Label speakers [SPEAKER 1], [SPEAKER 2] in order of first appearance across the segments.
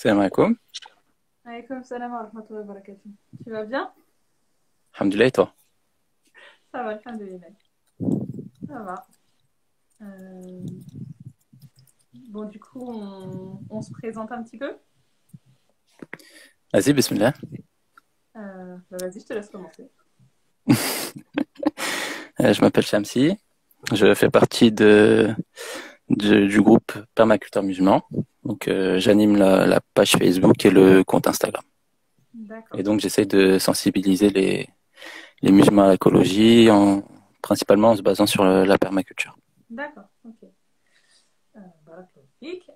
[SPEAKER 1] Salam alaikum.
[SPEAKER 2] Alaykoum salam wa rahmatullahi wa barakatuh. Tu vas bien?
[SPEAKER 1] Alhamdulillah, et toi?
[SPEAKER 2] Ça va, alhamdoulilah. Ça va. Euh, bon, du coup, on se présente un petit peu.
[SPEAKER 1] Vas-y, bismillah.
[SPEAKER 2] Bah, vas-y, je te laisse commencer.
[SPEAKER 1] Je m'appelle Shamsi. Je fais partie du groupe Permaculteur Musulman. Donc, j'anime la page Facebook et le compte Instagram.
[SPEAKER 2] D'accord.
[SPEAKER 1] Et donc, j'essaie de sensibiliser les musulmans à l'écologie, principalement en se basant sur la permaculture.
[SPEAKER 2] D'accord, ok. Barakallahu fik.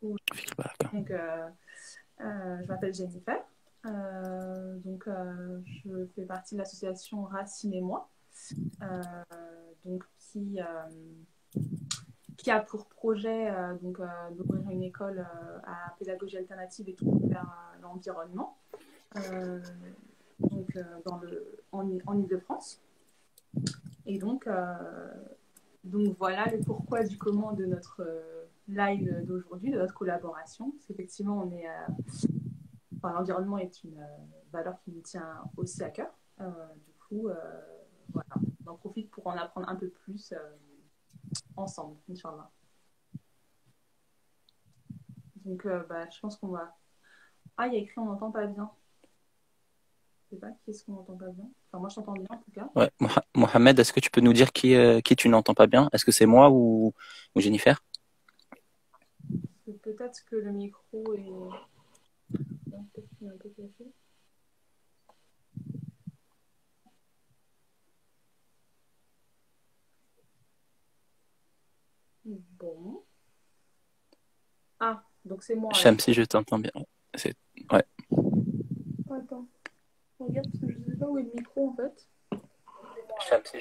[SPEAKER 2] Donc, je m'appelle Jennifer. Je fais partie de l'association Racine et moi, donc qui a pour projet d'ouvrir une école à pédagogie alternative et tout vers l'environnement, euh, en Ile-de-France. Et donc voilà le pourquoi du comment de notre live d'aujourd'hui, de notre collaboration. Parce qu'effectivement, l'environnement est une valeur qui nous tient aussi à cœur. Voilà, on en profite pour en apprendre un peu plus ensemble, Inch'Allah. Donc, je pense qu'on va. Ah, il y a écrit on n'entend pas bien. Je sais pas, qui est-ce qu'on n'entend pas bien? Enfin, moi, je t'entends bien en tout cas.
[SPEAKER 1] Ouais. Mohamed, est-ce que tu peux nous dire qui tu n'entends pas bien? Est-ce que c'est moi ou Jennifer?
[SPEAKER 2] Peut-être que le micro est. Peut-être qu'il est un peu caché. Bon. Ah, donc c'est moi alors.
[SPEAKER 1] Shamsi, je t'entends bien. Ouais.
[SPEAKER 2] Attends, regarde, parce que je sais pas où est le micro en fait.
[SPEAKER 1] Shamsi,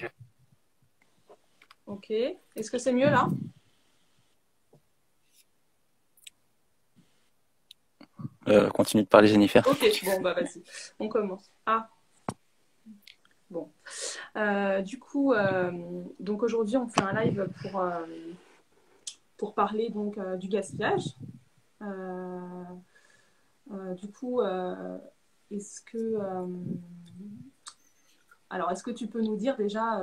[SPEAKER 2] Ok. Est-ce que c'est mieux là?
[SPEAKER 1] continue de parler, Jennifer.
[SPEAKER 2] Ok, bon, bah vas-y. On commence. Ah, bon. Donc aujourd'hui, on fait un live pour parler du gaspillage. Euh, du coup, est-ce que, euh, est-ce que tu peux nous dire déjà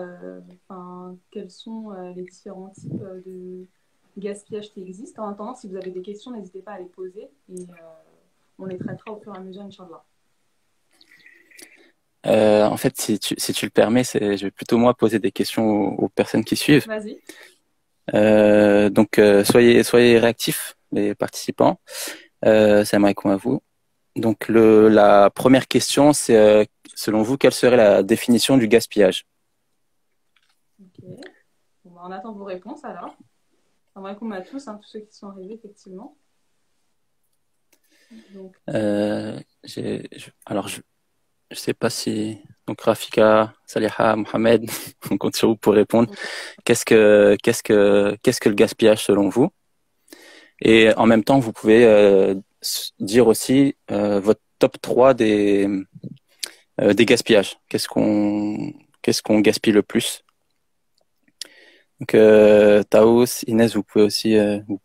[SPEAKER 2] quels sont les différents types de gaspillage qui existent? En attendant, si vous avez des questions, n'hésitez pas à les poser et on les traitera au fur et à mesure, Inch'Allah.
[SPEAKER 1] En fait, si tu le permets, je vais plutôt moi poser des questions aux personnes qui suivent.
[SPEAKER 2] Vas-y.
[SPEAKER 1] Donc, soyez réactifs, les participants. Salam alaikum à vous. Donc, la première question, c'est selon vous, quelle serait la définition du gaspillage?
[SPEAKER 2] Ok. Bon, on attend vos réponses alors. Salam alaikum à tous, tous ceux qui sont arrivés, effectivement. Donc,
[SPEAKER 1] Alors, je sais pas si donc Rafika, Saliha, Mohamed, on compte sur vous pour répondre. Qu'est-ce que le gaspillage selon vous? Et en même temps, vous pouvez dire aussi votre top 3 des gaspillages. Qu'est-ce qu'on gaspille le plus? Donc, Taos, Inès, vous pouvez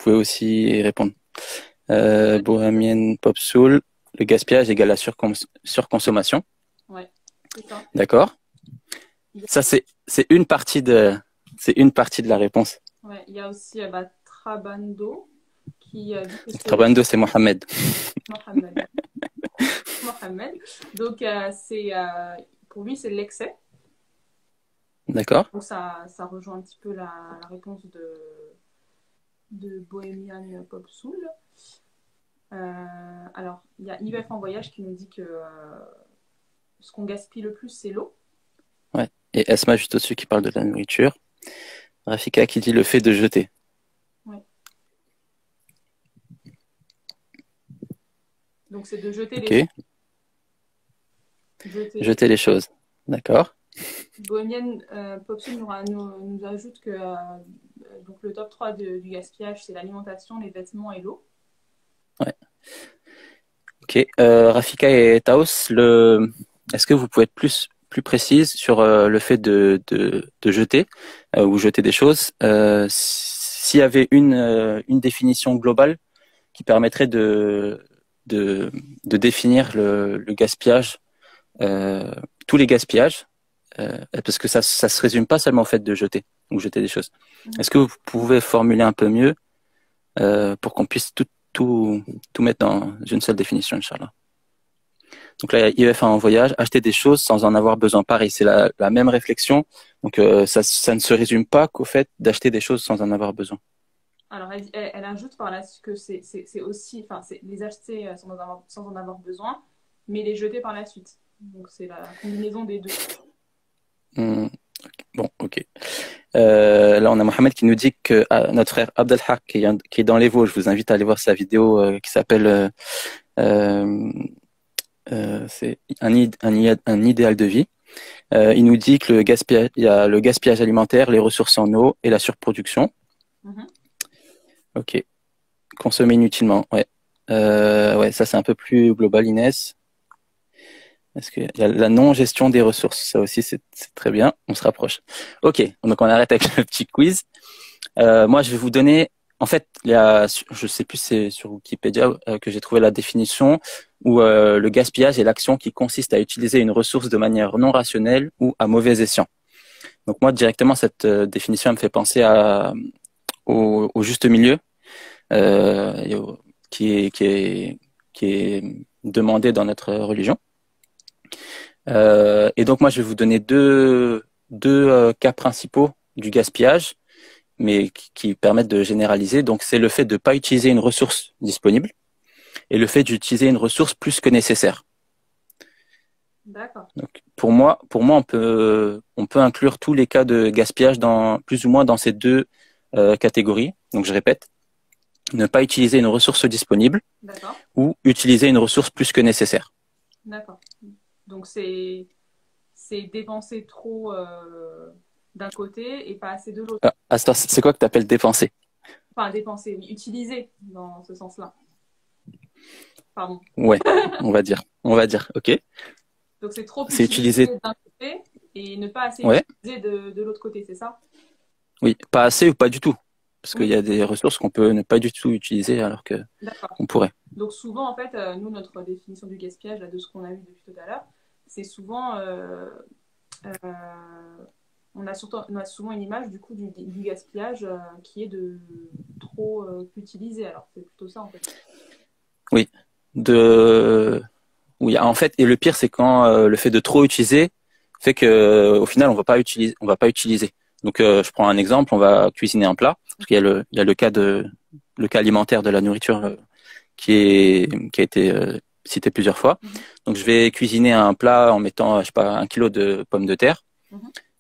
[SPEAKER 1] aussi répondre. Bohemian Pop Soul, le gaspillage égale la surconsommation.
[SPEAKER 2] ouais, c'est ça.
[SPEAKER 1] D'accord? Ça, c'est une partie de la réponse.
[SPEAKER 2] Ouais, il y a aussi Trabando qui dit que c'est
[SPEAKER 1] Trabando, c'est Mohamed.
[SPEAKER 2] Mohamed. Mohamed. Donc, pour lui, c'est l'excès.
[SPEAKER 1] D'accord?
[SPEAKER 2] Donc, ça rejoint un petit peu la réponse de Bohemian Pop Soul. Alors, il y a Yves en voyage qui nous dit que ce qu'on gaspille le plus, c'est l'eau.
[SPEAKER 1] Ouais. Et Esma, juste au-dessus, qui parle de la nourriture. Rafika qui dit le fait de jeter.
[SPEAKER 2] Ouais. Donc, c'est de jeter
[SPEAKER 1] Ok.
[SPEAKER 2] les
[SPEAKER 1] Jeter les choses. D'accord.
[SPEAKER 2] Bohemian Popsoul nous ajoute que donc le top 3 du gaspillage, c'est l'alimentation, les vêtements et l'eau.
[SPEAKER 1] Ouais. Ok. Rafika et Taos, est-ce que vous pouvez être plus précise sur le fait de jeter ou jeter des choses? S'il y avait une définition globale qui permettrait de définir le gaspillage, tous les gaspillages, parce que ça se résume pas seulement au fait de jeter ou jeter des choses. Est-ce que vous pouvez formuler un peu mieux pour qu'on puisse tout mettre dans une seule définition, Inch'Allah. Donc là, il y a IEF en voyage, acheter des choses sans en avoir besoin. Pareil, c'est la même réflexion. Donc ça ne se résume pas qu'au fait d'acheter des choses sans en avoir besoin.
[SPEAKER 2] Alors, elle ajoute par là que c'est aussi, enfin, c'est les acheter sans en avoir besoin, mais les jeter par la suite. Donc, c'est la combinaison des deux.
[SPEAKER 1] Bon, ok. Là, on a Mohamed qui nous dit que notre frère Abdelhak, qui est dans les Vosges, je vous invite à aller voir sa vidéo qui s'appelle c'est un idéal de vie. Il nous dit que il y a le gaspillage alimentaire, les ressources en eau et la surproduction. Ok. Consommer inutilement, ouais. Ouais, ça c'est un peu plus global, Inès. Est-ce qu'il y a la non-gestion des ressources? Ça aussi, c'est très bien. On se rapproche. Ok, donc on arrête avec le petit quiz. Moi, je vais vous donner... En fait, je sais plus, c'est sur Wikipédia que j'ai trouvé la définition où le gaspillage est l'action qui consiste à utiliser une ressource de manière non rationnelle ou à mauvais escient. Donc moi, directement, cette définition elle me fait penser au juste milieu qui est demandé dans notre religion. Et donc moi, je vais vous donner deux cas principaux du gaspillage, mais qui permettent de généraliser. Donc c'est le fait de ne pas utiliser une ressource disponible et le fait d'utiliser une ressource plus que nécessaire.
[SPEAKER 2] D'accord.
[SPEAKER 1] Donc pour moi, on peut inclure tous les cas de gaspillage dans plus ou moins dans ces deux catégories. Donc je répète, ne pas utiliser une ressource disponible ou utiliser une ressource plus que nécessaire.
[SPEAKER 2] D'accord. Donc c'est dépenser trop d'un côté et pas assez de l'autre.
[SPEAKER 1] C'est quoi que tu appelles dépenser?
[SPEAKER 2] Enfin, dépenser, oui, utiliser dans ce sens-là. Pardon.
[SPEAKER 1] Ouais, on va dire, ok.
[SPEAKER 2] Donc c'est trop
[SPEAKER 1] utiliser
[SPEAKER 2] d'un côté et ne pas assez utiliser de l'autre côté, c'est ça?
[SPEAKER 1] Oui, pas assez ou pas du tout. Parce qu'il y a des ressources qu'on peut ne pas du tout utiliser alors que on pourrait.
[SPEAKER 2] Donc souvent, en fait, nous, notre définition du gaspillage, là, de ce qu'on a vu depuis tout à l'heure, c'est souvent... on a souvent une image du coup du gaspillage qui est de trop utiliser. Alors c'est plutôt ça en fait.
[SPEAKER 1] Oui, oui. En fait, et le pire c'est quand le fait de trop utiliser fait que au final on va pas utiliser. Donc je prends un exemple, on va cuisiner un plat parce qu'il y a le cas alimentaire de la nourriture qui a été cité plusieurs fois. Donc je vais cuisiner un plat en mettant je sais pas 1 kilo de pommes de terre.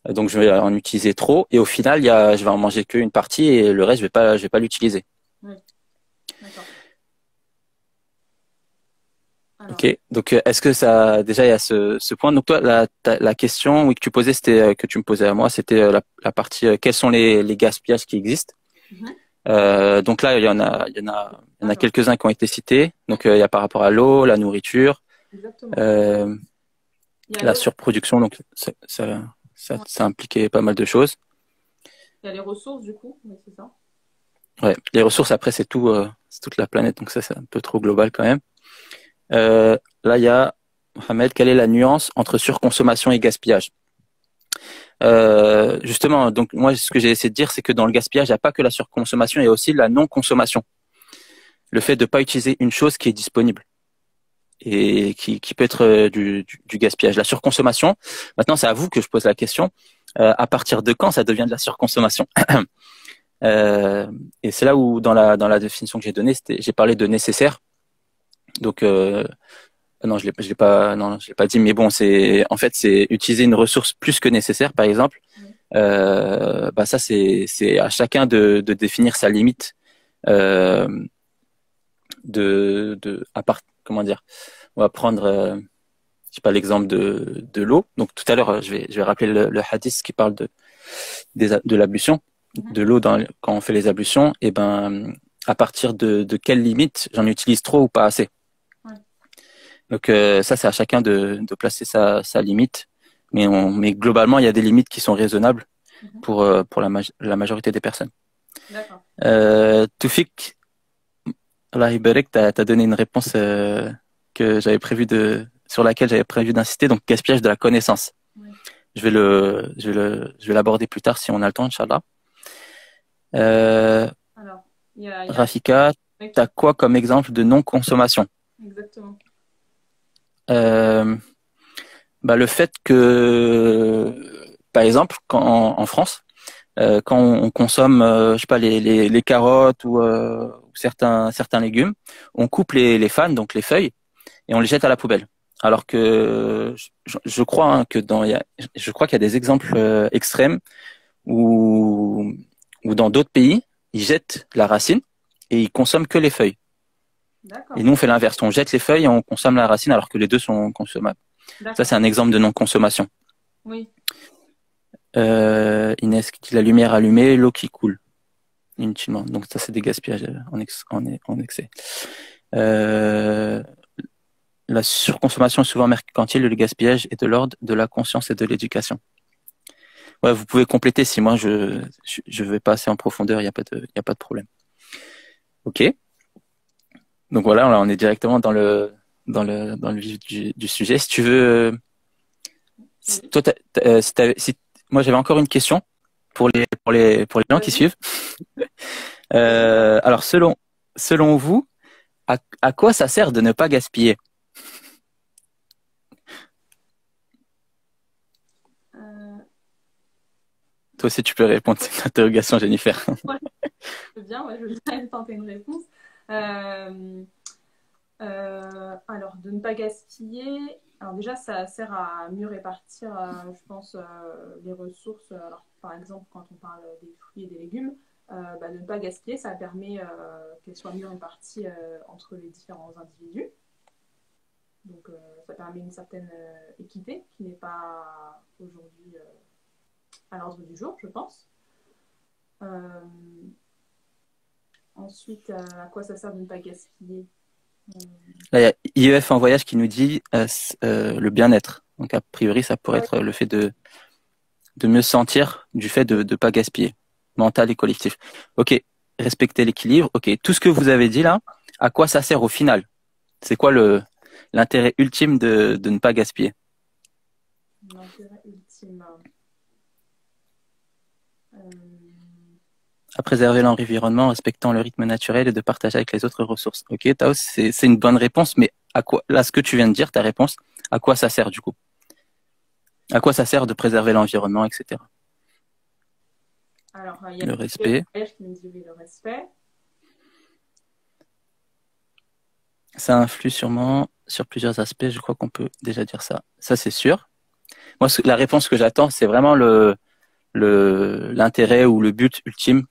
[SPEAKER 1] Donc je vais en utiliser trop et au final je vais en manger qu'une partie et le reste je vais pas l'utiliser.
[SPEAKER 2] Oui. D'accord. Alors.
[SPEAKER 1] Ok, donc est-ce que ça déjà il y a ce point. Donc toi la question que tu posais c'était que tu me posais à moi c'était la partie quels sont les gaspillages qui existent. Donc là il y en a quelques-uns qui ont été cités. Donc il y a par rapport à l'eau, la nourriture, la surproduction. Donc ça impliquait pas mal de choses.
[SPEAKER 2] Il y a les ressources du coup, c'est ça.
[SPEAKER 1] Ouais, les ressources après c'est toute la planète donc ça c'est un peu trop global quand même. Là il y a Mohamed, quelle est la nuance entre surconsommation et gaspillage? Justement, donc moi ce que j'ai essayé de dire c'est que dans le gaspillage il n'y a pas que la surconsommation, il y a aussi la non-consommation. Le fait de pas utiliser une chose qui est disponible et qui peut être du gaspillage. La surconsommation, maintenant c'est à vous que je pose la question. À partir de quand ça devient de la surconsommation? Et c'est là où dans la définition que j'ai donnée, j'ai parlé de nécessaire. Donc non, je l'ai pas dit, mais bon, c'est utiliser une ressource plus que nécessaire, par exemple. Ça c'est à chacun de définir sa limite. Comment dire, on va prendre je sais pas l'exemple de l'eau. Donc tout à l'heure je vais rappeler le hadith qui parle de l'ablution, de l'eau quand on fait les ablutions. Et ben à partir de quelle limite j'en utilise trop ou pas assez. Donc ça c'est à chacun de placer sa limite, mais globalement il y a des limites qui sont raisonnables pour la majorité des personnes.
[SPEAKER 2] D'accord.
[SPEAKER 1] Toufik, Allah Ibarek, tu as donné une réponse que sur laquelle j'avais prévu d'insister, donc gaspillage de la connaissance.
[SPEAKER 2] Oui.
[SPEAKER 1] Je vais l'aborder plus tard si on a le temps, Inch'Allah. Euh,
[SPEAKER 2] Alors, il y a un
[SPEAKER 1] Rafika,
[SPEAKER 2] mec
[SPEAKER 1] tu
[SPEAKER 2] qui...
[SPEAKER 1] as quoi comme exemple de non-consommation?
[SPEAKER 2] Exactement.
[SPEAKER 1] Euh, le fait que, par exemple, en France, quand on consomme, je sais pas, les carottes ou certains légumes, on coupe les fans, donc les feuilles, et on les jette à la poubelle. Alors que je crois hein, je crois qu'il y a des exemples extrêmes où, où dans d'autres pays, ils jettent la racine et ils consomment que les feuilles. Et
[SPEAKER 2] D'accord.
[SPEAKER 1] nous, on fait l'inverse. On jette les feuilles et on consomme la racine alors que les deux sont consommables. Ça, c'est
[SPEAKER 2] D'accord.
[SPEAKER 1] un exemple de non-consommation.
[SPEAKER 2] Oui.
[SPEAKER 1] Inès qui dit la lumière allumée, l'eau qui coule. Inutilement. Donc ça, c'est des gaspillages en excès. Euh, la surconsommation est souvent mercantile, le gaspillage est de l'ordre de la conscience et de l'éducation. Ouais, vous pouvez compléter si moi je vais pas assez en profondeur, il y a pas de problème. Ok. Donc voilà, là, on est directement dans le vif du sujet. Si tu veux,
[SPEAKER 2] Oui.
[SPEAKER 1] toi, moi j'avais encore une question pour les gens qui
[SPEAKER 2] Vas-y.
[SPEAKER 1] suivent. Alors selon vous, à quoi ça sert de ne pas gaspiller?
[SPEAKER 2] Euh,
[SPEAKER 1] Toi aussi, tu peux répondre à cette interrogation, Jennifer.
[SPEAKER 2] ouais, je veux bien, ouais, je veux bien tenter une réponse. Euh, alors, de ne pas gaspiller. Alors déjà, ça sert à mieux répartir, je pense, les ressources. Alors, par exemple, quand on parle des fruits et des légumes, de ne pas gaspiller, ça permet qu'elles soient mieux réparties entre les différents individus. Donc, ça permet une certaine équité qui n'est pas aujourd'hui à l'ordre du jour, je pense. Euh, Ensuite, à quoi ça sert de ne pas gaspiller? Euh,
[SPEAKER 1] Là, il y a IEF en voyage qui nous dit le bien-être. Donc, a priori, ça pourrait
[SPEAKER 2] ouais,
[SPEAKER 1] être le fait de mieux sentir du fait de ne pas gaspiller, mental et collectif. Ok, respecter l'équilibre. Ok, tout ce que vous avez dit là, à quoi ça sert au final? C'est quoi l'intérêt ultime de ne pas gaspiller?
[SPEAKER 2] l'intérêt ultime. Euh,
[SPEAKER 1] À préserver l'environnement, en respectant le rythme naturel et de partager avec les autres ressources. Ok, Taos, c'est une bonne réponse, mais à quoi, là, ce que tu viens de dire, ta réponse, à quoi ça sert du coup? À quoi ça sert de préserver l'environnement, etc.
[SPEAKER 2] alors, il y a
[SPEAKER 1] Le
[SPEAKER 2] le
[SPEAKER 1] respect,
[SPEAKER 2] voyage qui nous dit oui, le respect.
[SPEAKER 1] ça influe sûrement sur plusieurs aspects. Je crois qu'on peut déjà dire ça. Ça, c'est sûr. Moi, la réponse que j'attends, c'est vraiment l'intérêt ou le but ultime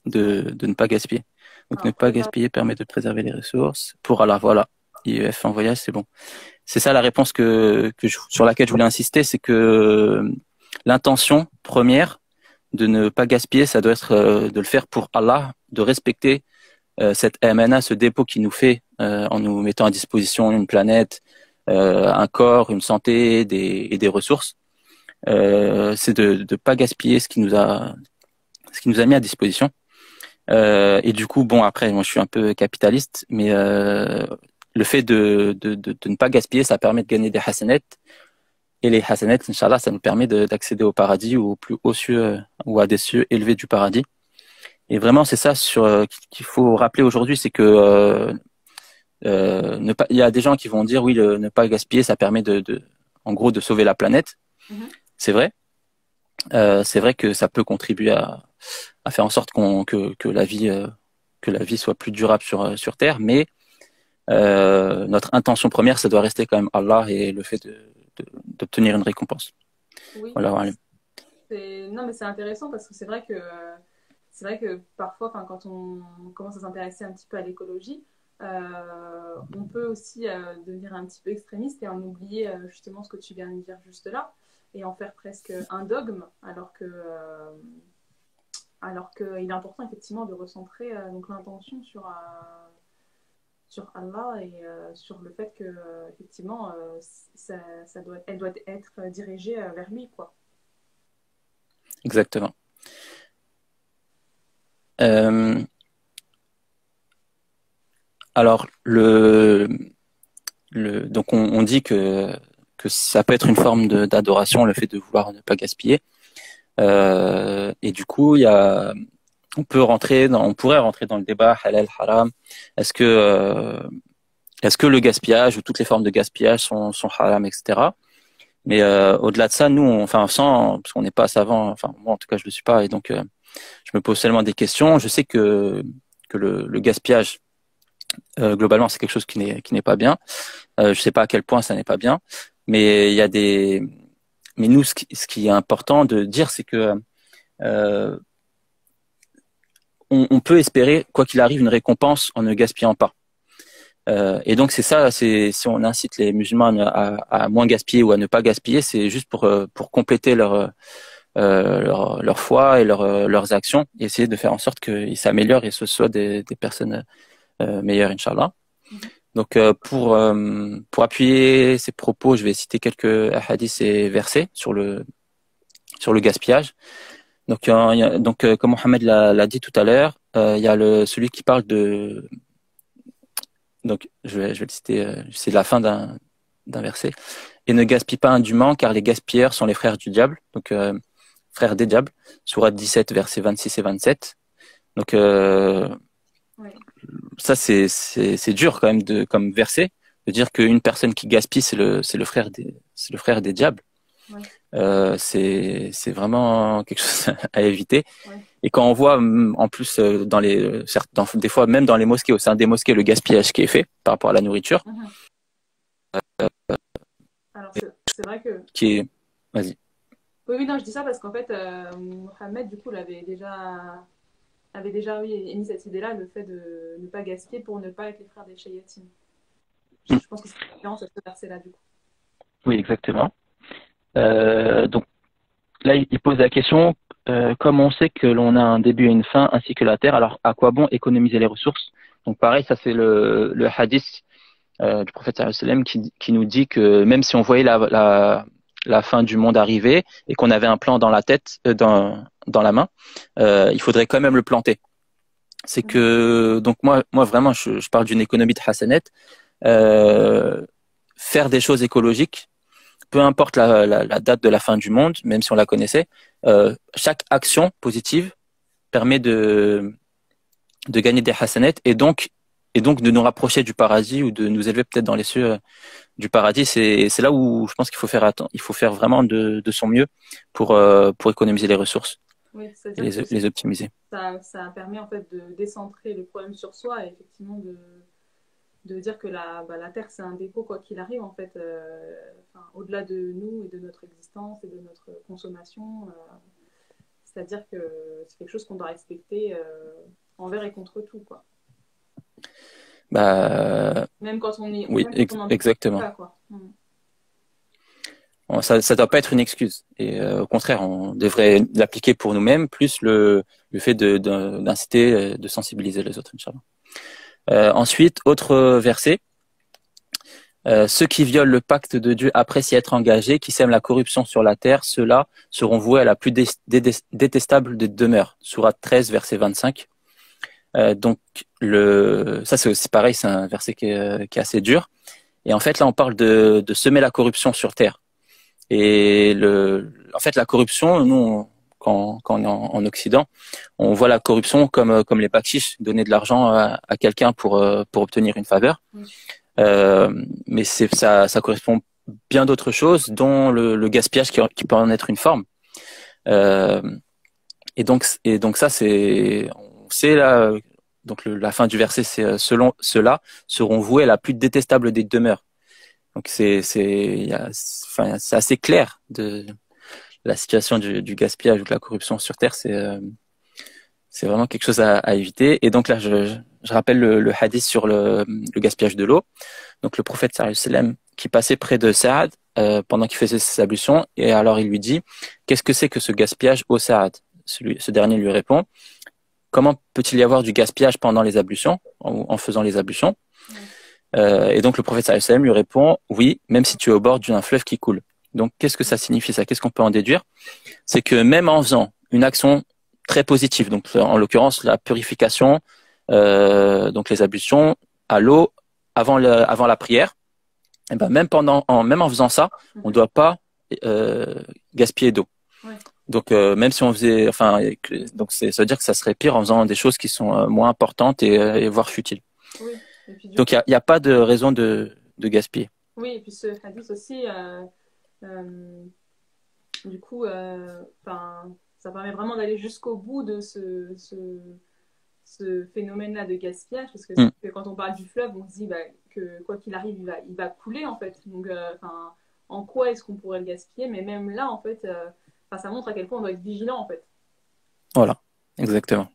[SPEAKER 1] de ne pas gaspiller. Donc, ne
[SPEAKER 2] Alors,
[SPEAKER 1] pas
[SPEAKER 2] préserver.
[SPEAKER 1] gaspiller permet de préserver les ressources. Pour, alors, voilà. IEF en voyage, c'est bon. C'est ça la réponse sur laquelle je voulais insister, c'est que l'intention première de ne pas gaspiller, ça doit être de le faire pour Allah, de respecter cette MNA, ce dépôt qui nous fait en nous mettant à disposition une planète, un corps, une santé et des ressources. C'est de ne pas gaspiller ce qui nous a mis à disposition. Et du coup, bon, après, moi, je suis un peu capitaliste, mais le fait de ne pas gaspiller, ça permet de gagner des hasanets. Et les hasanets, Inch'Allah, ça nous permet d'accéder au paradis ou au plus haut cieux ou à des cieux élevés du paradis. Et vraiment, c'est ça qu'il faut rappeler aujourd'hui, c'est que il y a des gens qui vont dire oui, ne pas gaspiller, ça permet en gros, de sauver la planète.
[SPEAKER 2] Mhm.
[SPEAKER 1] C'est vrai. C'est vrai que ça peut contribuer à faire en sorte que la vie soit plus durable sur Terre, mais notre intention première, ça doit rester quand même Allah et le fait d'obtenir une récompense.
[SPEAKER 2] Oui,
[SPEAKER 1] Voilà, voilà.
[SPEAKER 2] non, mais c'est intéressant parce que c'est vrai que parfois, enfin, quand on commence à s'intéresser un petit peu à l'écologie, on peut aussi devenir un petit peu extrémiste et en oublier justement ce que tu viens de dire juste là et en faire presque un dogme, alors qu'il est important effectivement de recentrer donc l'intention sur Allah et sur le fait que effectivement elle doit être dirigée vers lui, quoi.
[SPEAKER 1] Exactement. Euh, alors donc on dit que ça peut être une forme d'adoration, le fait de vouloir ne pas gaspiller. Et du coup, on pourrait rentrer dans le débat halal haram. Est-ce que le gaspillage ou toutes les formes de gaspillage sont haram, etc. Mais au-delà de ça, nous, parce qu'on n'est pas savant, enfin moi en tout cas je le suis pas, et donc je me pose seulement des questions. Je sais que le gaspillage globalement c'est quelque chose qui n'est pas bien. Je sais pas à quel point ça n'est pas bien, mais mais nous ce qui est important de dire, c'est que on peut espérer, quoi qu'il arrive, une récompense en ne gaspillant pas. Et donc c'est ça, si on incite les musulmans à moins gaspiller ou à ne pas gaspiller, c'est juste pour compléter leur foi et leurs actions, et essayer de faire en sorte qu'ils s'améliorent et ce soit des personnes meilleures, Inch'Allah. Donc pour appuyer ces propos, je vais citer quelques hadiths et versets sur le gaspillage. Donc comme Mohamed l'a dit tout à l'heure, il y a celui qui parle de, donc je vais le citer, c'est la fin d'un verset. Et ne gaspille pas indûment, car les gaspilleurs sont les frères du diable, donc frères des diables, sourate 17 versets 26 et 27. Donc
[SPEAKER 2] Ouais.
[SPEAKER 1] ça c'est dur quand même comme verset, de dire qu'une personne qui gaspille c'est le frère des diables.
[SPEAKER 2] Ouais.
[SPEAKER 1] C'est vraiment quelque chose à éviter.
[SPEAKER 2] Ouais.
[SPEAKER 1] Et quand on voit en plus des fois même dans les mosquées, au sein des mosquées, le gaspillage qui est fait par rapport à la nourriture,
[SPEAKER 2] Alors c'est vrai que
[SPEAKER 1] qui est, vas-y.
[SPEAKER 2] oui, non, je dis ça parce qu'en fait Mohamed du coup avait déjà émis cette idée-là, le fait de ne pas gaspiller pour ne pas être les frères des Shayatin. Je pense que c'est une différence à ce verset-là du coup.
[SPEAKER 1] Oui, exactement. Donc là, il pose la question, comme on sait que l'on a un début et une fin, ainsi que la terre, alors à quoi bon économiser les ressources? Donc pareil, ça c'est le hadith du prophète sallallahu alayhi wa sallam qui nous dit que même si on voyait la fin du monde arriver et qu'on avait un plan dans la tête, dans la main, il faudrait quand même le planter. C'est que, donc moi vraiment, je parle d'une économie de Hassanet, faire des choses écologiques, peu importe la date de la fin du monde, même si on la connaissait, chaque action positive permet de gagner des hasanets et donc de nous rapprocher du paradis ou de nous élever peut-être dans les cieux du paradis. C'est là où je pense qu'il faut faire vraiment de son mieux pour économiser les ressources,
[SPEAKER 2] oui,
[SPEAKER 1] et les optimiser.
[SPEAKER 2] Ça permet en fait de décentrer les problèmes sur soi et effectivement de dire que la Terre c'est un dépôt quoi qu'il arrive en fait, au-delà de nous et de notre existence et de notre consommation, c'est-à-dire que c'est quelque chose qu'on doit respecter envers et contre tout quoi. Même quand on est
[SPEAKER 1] oui, exactement.
[SPEAKER 2] Pas, quoi.
[SPEAKER 1] Bon, ça doit pas être une excuse, et au contraire on devrait l'appliquer pour nous-mêmes, plus le fait d'inciter, de sensibiliser les autres, Inch'Allah. Ensuite, autre verset, ceux qui violent le pacte de Dieu après s'y être engagés, qui sèment la corruption sur la terre, ceux-là seront voués à la plus détestable des demeures. Sourate 13 verset 25. Donc ça c'est aussi pareil, c'est un verset qui est assez dur, et en fait là on parle de semer la corruption sur terre. Et en fait la corruption, nous quand on est en Occident, on voit la corruption comme les bakchiches, donner de l'argent à quelqu'un pour obtenir une faveur. Mais ça correspond bien d'autres choses, dont le gaspillage qui peut en être une forme. Et donc ça on sait là, donc la fin du verset, c'est selon ceux-là seront voués à la plus détestable des demeures. Donc c'est assez clair de la situation du gaspillage ou de la corruption sur terre. C'est vraiment quelque chose à éviter. Et donc là, je rappelle le hadith sur le gaspillage de l'eau. Donc le prophète sallallahu alayhi wa sallam qui passait près de Saad pendant qu'il faisait ses ablutions, et alors il lui dit: qu'est-ce que c'est que ce gaspillage, ô Saad? Ce dernier lui répond: comment peut-il y avoir du gaspillage pendant les ablutions, en faisant les ablutions? Et donc le prophète sallallahu alayhi wa sallam lui répond: oui, même si tu es au bord d'un fleuve qui coule. Donc qu'est-ce que ça signifie ça? Qu'est-ce qu'on peut en déduire? C'est que même en faisant une action très positive, donc en l'occurrence la purification, donc les ablutions, à l'eau avant la prière, et ben même en faisant ça, on ne doit pas gaspiller d'eau.
[SPEAKER 2] Ouais.
[SPEAKER 1] Donc même si on faisait, enfin, donc ça veut dire que ça serait pire en faisant des choses qui sont moins importantes et voire futiles.
[SPEAKER 2] Oui. Et puis,
[SPEAKER 1] Donc il y a pas de raison de gaspiller.
[SPEAKER 2] oui, et puis ce hadith aussi, euh, du coup, ça permet vraiment d'aller jusqu'au bout de ce phénomène-là de gaspillage, parce que,
[SPEAKER 1] Mm.
[SPEAKER 2] quand on parle du fleuve, on se dit que quoi qu'il arrive, il va couler en fait. Donc, en quoi est-ce qu'on pourrait le gaspiller? Mais même là, en fait, ça montre à quel point on doit être vigilant en fait.
[SPEAKER 1] Voilà, exactement.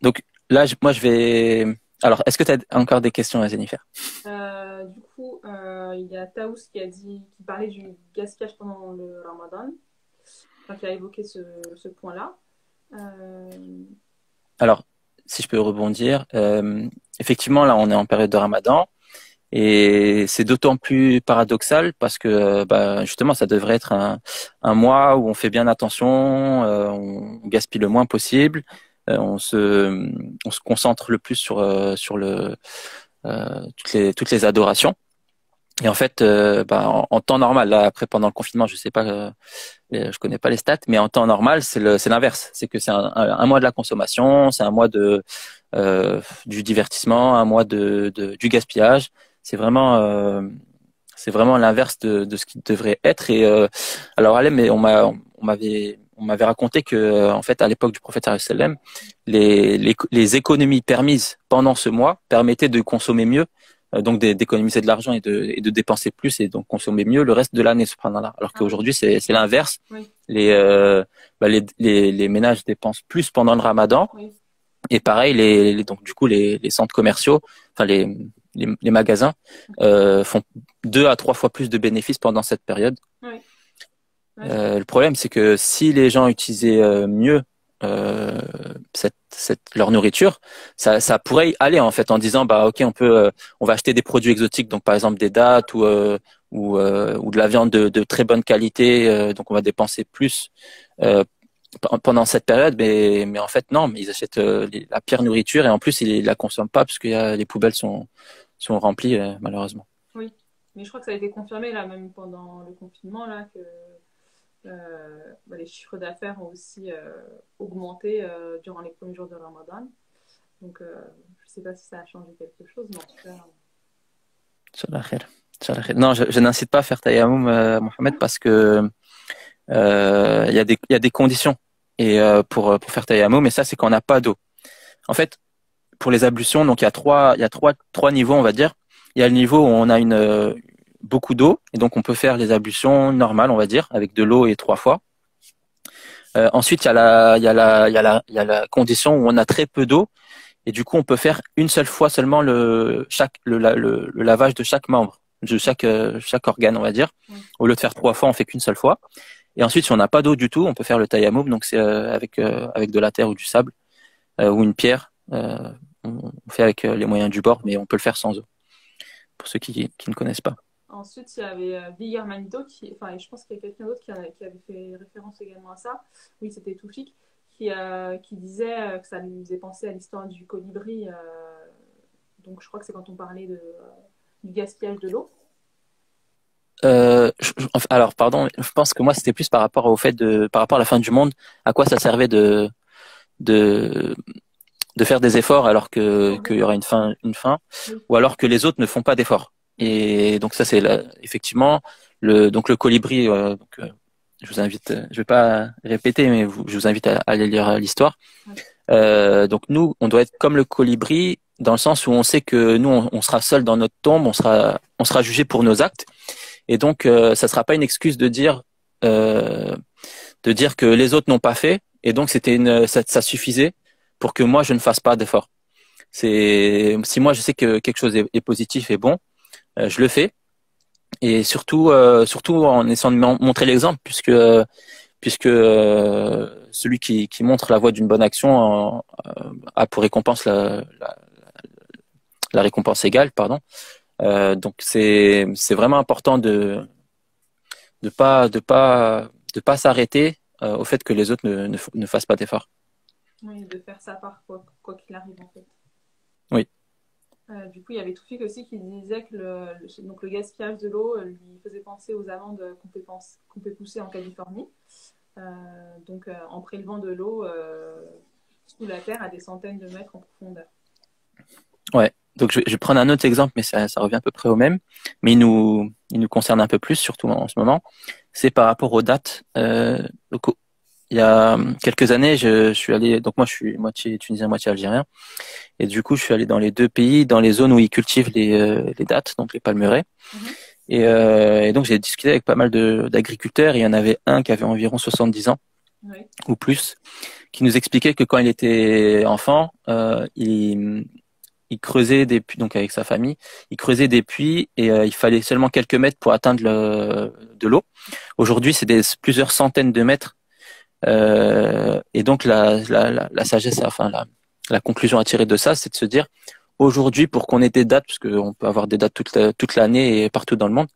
[SPEAKER 1] Donc là, moi je vais. Alors, est-ce que tu as encore des questions à Jennifer?
[SPEAKER 2] Du coup, il y a Taous qui parlait du gaspillage pendant le Ramadan, enfin, qui a évoqué ce point-là.
[SPEAKER 1] Alors, si je peux rebondir, effectivement, là, on est en période de Ramadan et c'est d'autant plus paradoxal parce que, justement, ça devrait être un mois où on fait bien attention, on gaspille le moins possible, on se concentre le plus sur toutes les adorations. Et en fait, en temps normal, là, après pendant le confinement, je sais pas, je connais pas les stats, mais en temps normal, c'est l'inverse. C'est que c'est un mois de la consommation, c'est un mois du divertissement, un mois du gaspillage. C'est vraiment l'inverse de ce qui devrait être. Et alors, allez, mais on m'avait raconté que en fait, à l'époque du prophète sallallahu alayhi wa sallam, les économies permises pendant ce mois permettaient de consommer mieux, donc d'économiser de l'argent et de dépenser plus et donc consommer mieux le reste de l'année, subhanallah. Alors qu'aujourd'hui, c'est l'inverse.
[SPEAKER 2] Oui.
[SPEAKER 1] Les ménages dépensent plus pendant le Ramadan.
[SPEAKER 2] Oui.
[SPEAKER 1] Et pareil, donc du coup, les centres commerciaux, enfin les magasins, font 2 à 3 fois plus de bénéfices pendant cette période.
[SPEAKER 2] Oui.
[SPEAKER 1] Le problème, c'est que si les gens utilisaient mieux leur nourriture, ça pourrait aller en fait en disant ok, on va acheter des produits exotiques, donc par exemple des dattes ou de la viande de très bonne qualité, donc on va dépenser plus pendant cette période, mais en fait non, mais ils achètent la pire nourriture et en plus ils la consomment pas parce que les poubelles sont remplies malheureusement.
[SPEAKER 2] Oui, mais je crois que ça a été confirmé là même pendant le confinement là que les chiffres d'affaires ont aussi augmenté durant les premiers jours de Ramadan. Donc, je ne sais pas si ça a changé quelque chose, mais en tout cas.
[SPEAKER 1] Non, je n'incite pas à faire tayammum, Mohamed, parce que il y a des conditions et pour faire tayammum, mais ça c'est quand on n'a pas d'eau. En fait, pour les ablutions, donc il y a trois niveaux, on va dire. Il y a le niveau où on a beaucoup d'eau et donc on peut faire les ablutions normales, on va dire, avec de l'eau et 3 fois. Ensuite, il y a la condition où on a très peu d'eau et du coup on peut faire une seule fois seulement le lavage de chaque membre, de chaque organe, on va dire. Au lieu de faire 3 fois, on fait qu'une seule fois. Et ensuite, si on n'a pas d'eau du tout, on peut faire le tayammum, donc c'est avec de la terre ou du sable ou une pierre. On fait avec les moyens du bord, mais on peut le faire sans eau. Pour ceux qui ne connaissent pas.
[SPEAKER 2] Ensuite, il y avait Villar Manito, et je pense qu'il y a quelqu'un d'autre qui avait fait référence également à ça. Oui, c'était Toufik, qui disait que ça lui faisait penser à l'histoire du colibri. Donc, je crois que c'est quand on parlait du gaspillage de l'eau.
[SPEAKER 1] Alors, pardon, je pense que moi, c'était plus par rapport par rapport à la fin du monde, à quoi ça servait de faire des efforts alors qu'il y aura une fin, ou alors que les autres ne font pas d'efforts. Et donc ça, c'est effectivement donc le colibri. Je vous invite, je vais pas répéter, mais je vous invite à aller lire l'histoire. Donc nous, on doit être comme le colibri dans le sens où on sait que nous, on sera seul dans notre tombe, on sera jugé pour nos actes. Et donc, ça sera pas une excuse de dire que les autres n'ont pas fait. Et donc, ça suffisait pour que moi, je ne fasse pas d'effort. Si moi, je sais que quelque chose est positif et bon, je le fais. Et surtout en essayant de montrer l'exemple, puisque celui qui montre la voie d'une bonne action a pour récompense la récompense égale, pardon. Donc c'est vraiment important de pas s'arrêter au fait que les autres ne fassent pas d'efforts.
[SPEAKER 2] Oui, de faire sa part quoi qu'il arrive en fait. du coup, il y avait Toufik aussi qui disait que donc le gaspillage de l'eau lui faisait penser aux amendes qu'on peut pousser en Californie. Donc, en prélevant de l'eau sous la terre à des centaines de mètres en profondeur.
[SPEAKER 1] Ouais. Donc je vais prendre un autre exemple, mais ça revient à peu près au même. Mais il nous concerne un peu plus, surtout en ce moment. C'est par rapport aux dates. Donc, il y a quelques années, je suis allé. Donc moi, je suis moitié tunisien, moitié algérien. Et du coup, je suis allé dans les deux pays, dans les zones où ils cultivent les dattes, donc les palmeraies.
[SPEAKER 2] Mhm.
[SPEAKER 1] Et donc j'ai discuté avec pas mal d'agriculteurs. Il y en avait un qui avait environ 70 ans
[SPEAKER 2] Oui.
[SPEAKER 1] ou plus, qui nous expliquait que quand il était enfant, il creusait des puits, donc avec sa famille, il creusait des puits et il fallait seulement quelques mètres pour atteindre de l'eau. Aujourd'hui, c'est plusieurs centaines de mètres. Et donc la sagesse, enfin la conclusion à tirer de ça, c'est de se dire aujourd'hui, pour qu'on ait des dates, parce qu'on peut avoir des dates toute l'année et partout dans le monde.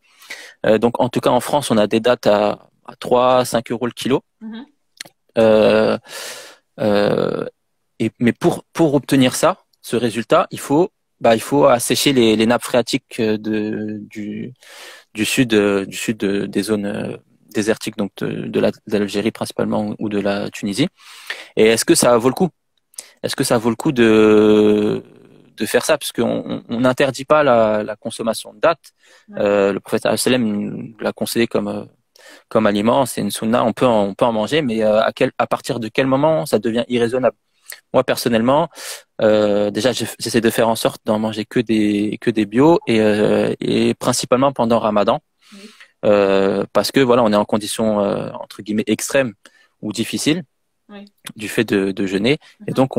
[SPEAKER 1] Donc en tout cas en France, on a des dates à 3, 5 euros le kilo.
[SPEAKER 2] Mhm.
[SPEAKER 1] Euh, euh, mais pour obtenir ça, ce résultat, il faut assécher les nappes phréatiques du sud des zones désertiques, donc de l'Algérie principalement ou de la Tunisie. Et est-ce que ça vaut le coup? Est-ce que ça vaut le coup de faire ça? Parce qu'on n'interdit pas la consommation de dattes.
[SPEAKER 2] Ouais.
[SPEAKER 1] Le prophète sallam l'a conseillé comme aliment, c'est une sunna, on peut en manger, mais à partir de quel moment ça devient irraisonnable? Moi personnellement, déjà j'essaie de faire en sorte d'en manger que des bio et principalement pendant Ramadan,
[SPEAKER 2] Oui.
[SPEAKER 1] parce que voilà, on est en conditions entre guillemets extrêmes ou difficiles
[SPEAKER 2] Oui.
[SPEAKER 1] du fait de jeûner, et
[SPEAKER 2] Mhm.
[SPEAKER 1] donc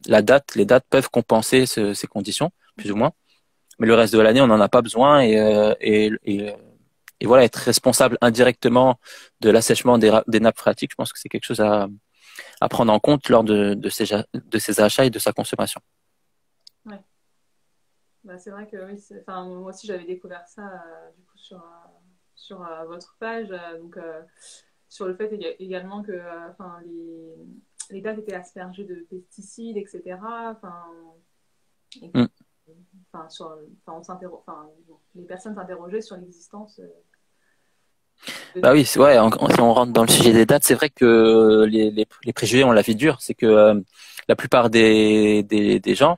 [SPEAKER 1] les dates peuvent compenser ces conditions plus ou moins, mais le reste de l'année on n'en a pas besoin et voilà, être responsable indirectement de l'assèchement des nappes phréatiques, je pense que c'est quelque chose à prendre en compte lors de ses achats et de sa consommation.
[SPEAKER 2] Ouais. Bah, c'est vrai que oui, enfin, moi aussi j'avais découvert ça du coup sur votre page, donc sur le fait également que enfin, les dates étaient aspergées de pesticides, etc. Enfin, et
[SPEAKER 1] Mm.
[SPEAKER 2] enfin, enfin, les personnes s'interrogeaient sur l'existence de
[SPEAKER 1] Bah
[SPEAKER 2] dates.
[SPEAKER 1] oui, ouais, si on rentre dans le sujet des dates, c'est vrai que les préjugés ont la vie dure. C'est que la plupart des gens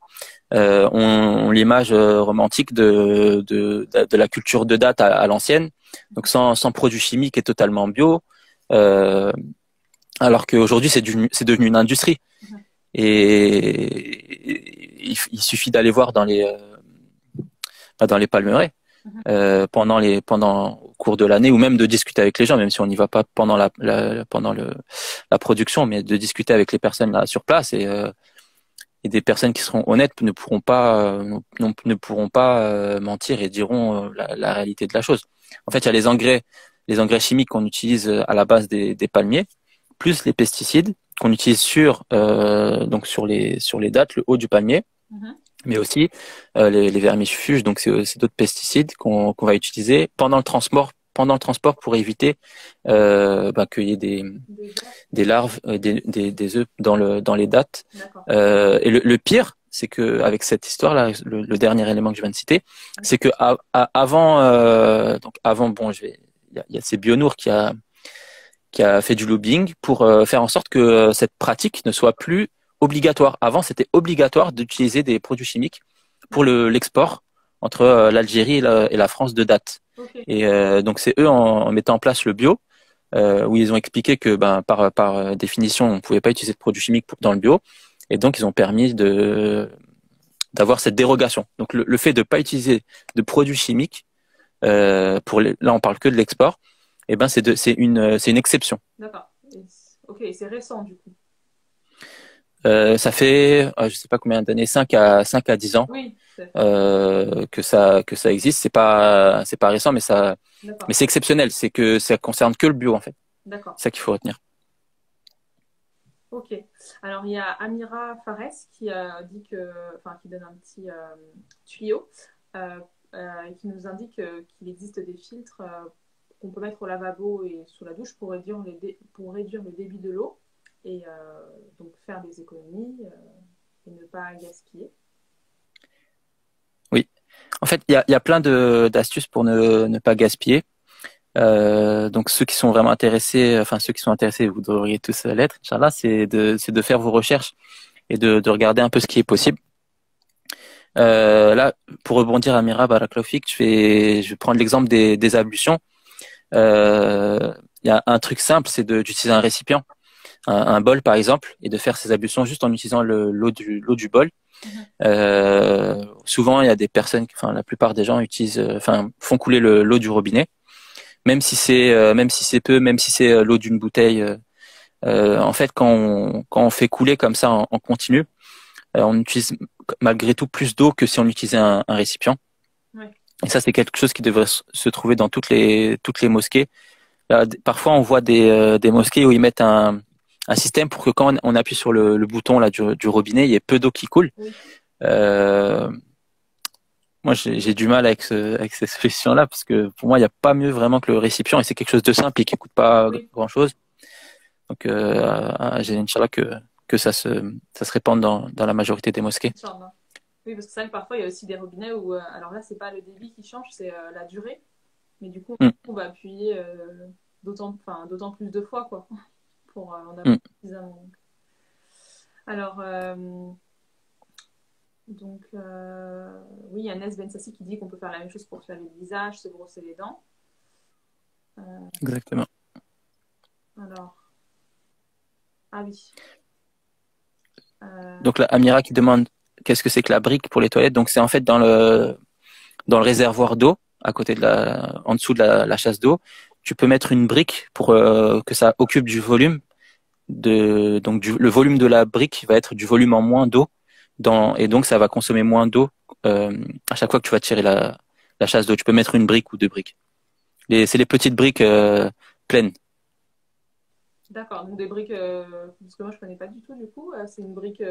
[SPEAKER 1] ont l'image romantique de la culture de date à l'ancienne, donc sans produits chimiques et totalement bio, euh, alors qu'aujourd'hui c'est devenu une industrie.
[SPEAKER 2] Mhm.
[SPEAKER 1] Et il suffit d'aller voir dans les palmeraies
[SPEAKER 2] Mhm.
[SPEAKER 1] pendant au cours de l'année, ou même de discuter avec les gens, même si on n'y va pas pendant la production, mais de discuter avec les personnes là sur place et des personnes qui seront honnêtes ne pourront pas mentir et diront la réalité de la chose. En fait, il y a les engrais chimiques qu'on utilise à la base des palmiers, plus les pesticides qu'on utilise donc sur les dattes, le haut du palmier,
[SPEAKER 2] Mhm.
[SPEAKER 1] mais aussi les vermifuges, donc c'est d'autres pesticides qu'on va utiliser pendant le transport pour éviter qu'il y ait
[SPEAKER 2] Déjà,
[SPEAKER 1] des larves, des œufs dans les dattes.
[SPEAKER 2] d'accord.
[SPEAKER 1] Et le pire, c'est que avec cette histoire-là, le dernier élément que je viens de citer, c'est que avant, bon, il y a ces Bionour qui a fait du lobbying pour faire en sorte que cette pratique ne soit plus obligatoire. Avant, c'était obligatoire d'utiliser des produits chimiques pour l'export entre l'Algérie et la France de date.
[SPEAKER 2] Ok.
[SPEAKER 1] Et donc c'est eux en mettant en place le bio, où ils ont expliqué que par définition, on ne pouvait pas utiliser de produits chimiques dans le bio. Et donc ils ont permis d'avoir cette dérogation. Donc le fait de ne pas utiliser de produits chimiques, là on parle que de l'export, eh ben c'est une exception.
[SPEAKER 2] D'accord. Ok, c'est récent du coup.
[SPEAKER 1] Ça fait, je sais pas combien d'années, 5 à 10 ans
[SPEAKER 2] Oui, tout à fait.
[SPEAKER 1] que ça existe. C'est pas récent, mais
[SPEAKER 2] D'accord.
[SPEAKER 1] c'est exceptionnel. C'est que ça concerne que le bio en fait.
[SPEAKER 2] D'accord.
[SPEAKER 1] C'est ça qu'il faut retenir.
[SPEAKER 2] Ok. Alors, il y a Amira Fares qui dit que, enfin, qui donne un petit tuyau euh, et qui nous indique qu'il existe des filtres qu'on peut mettre au lavabo et sous la douche pour réduire le débit de l'eau et donc faire des économies et ne pas gaspiller.
[SPEAKER 1] En fait, il y a plein d'astuces pour ne pas gaspiller. Donc ceux qui sont vraiment intéressés, enfin ceux qui sont intéressés, vous devriez tous l'être, Inch'Allah, c'est de faire vos recherches et de regarder un peu ce qui est possible. Là, pour rebondir à Mira Baraklofik, je vais prendre l'exemple des ablutions. Il y a un truc simple, c'est d'utiliser un récipient, un bol par exemple, et de faire ces ablutions juste en utilisant l'eau du bol. Souvent, il y a des personnes, enfin la plupart des gens utilisent, enfin font couler l'eau du robinet, même si c'est peu, même si c'est l'eau d'une bouteille. En fait, quand on fait couler comme ça en continu, on utilise malgré tout plus d'eau que si on utilisait un récipient.
[SPEAKER 2] Ouais.
[SPEAKER 1] Et ça, c'est quelque chose qui devrait se trouver dans toutes les mosquées. Là, parfois, on voit des mosquées où ils mettent un système pour que quand on appuie sur le bouton là du robinet, il y ait peu d'eau qui coule.
[SPEAKER 2] Oui.
[SPEAKER 1] Euh, Moi, j'ai du mal avec ces solutions-là parce que pour moi, il n'y a pas mieux vraiment que le récipient et c'est quelque chose de simple et qui coûte pas
[SPEAKER 2] Oui.
[SPEAKER 1] grand-chose. Donc, j'ai Inch'Allah que ça se répande dans la majorité des mosquées.
[SPEAKER 2] Inch'Allah. Oui, parce que c'est vrai que parfois il y a aussi des robinets où, alors là, c'est pas le débit qui change, c'est la durée. Mais du coup,
[SPEAKER 1] Mm,
[SPEAKER 2] on va appuyer d'autant plus de fois, quoi, pour en avoir
[SPEAKER 1] mm.
[SPEAKER 2] suffisamment. Alors, oui, il y a Nes Ben Sassi qui dit qu'on peut faire la même chose pour se laver le visage, se brosser les dents.
[SPEAKER 1] Exactement.
[SPEAKER 2] Alors, ah oui.
[SPEAKER 1] Donc, là, Amira qui demande qu'est-ce que c'est que la brique pour les toilettes. Donc, c'est en fait dans le réservoir d'eau, à côté en dessous de la chasse d'eau, tu peux mettre une brique pour que ça occupe du volume. Le volume de la brique va être du volume en moins d'eau, et donc ça va consommer moins d'eau à chaque fois que tu vas tirer la chasse d'eau. Tu peux mettre une brique ou deux briques. C'est les petites briques pleines.
[SPEAKER 2] D'accord, donc des briques, parce que moi je connais pas du tout du coup, c'est une brique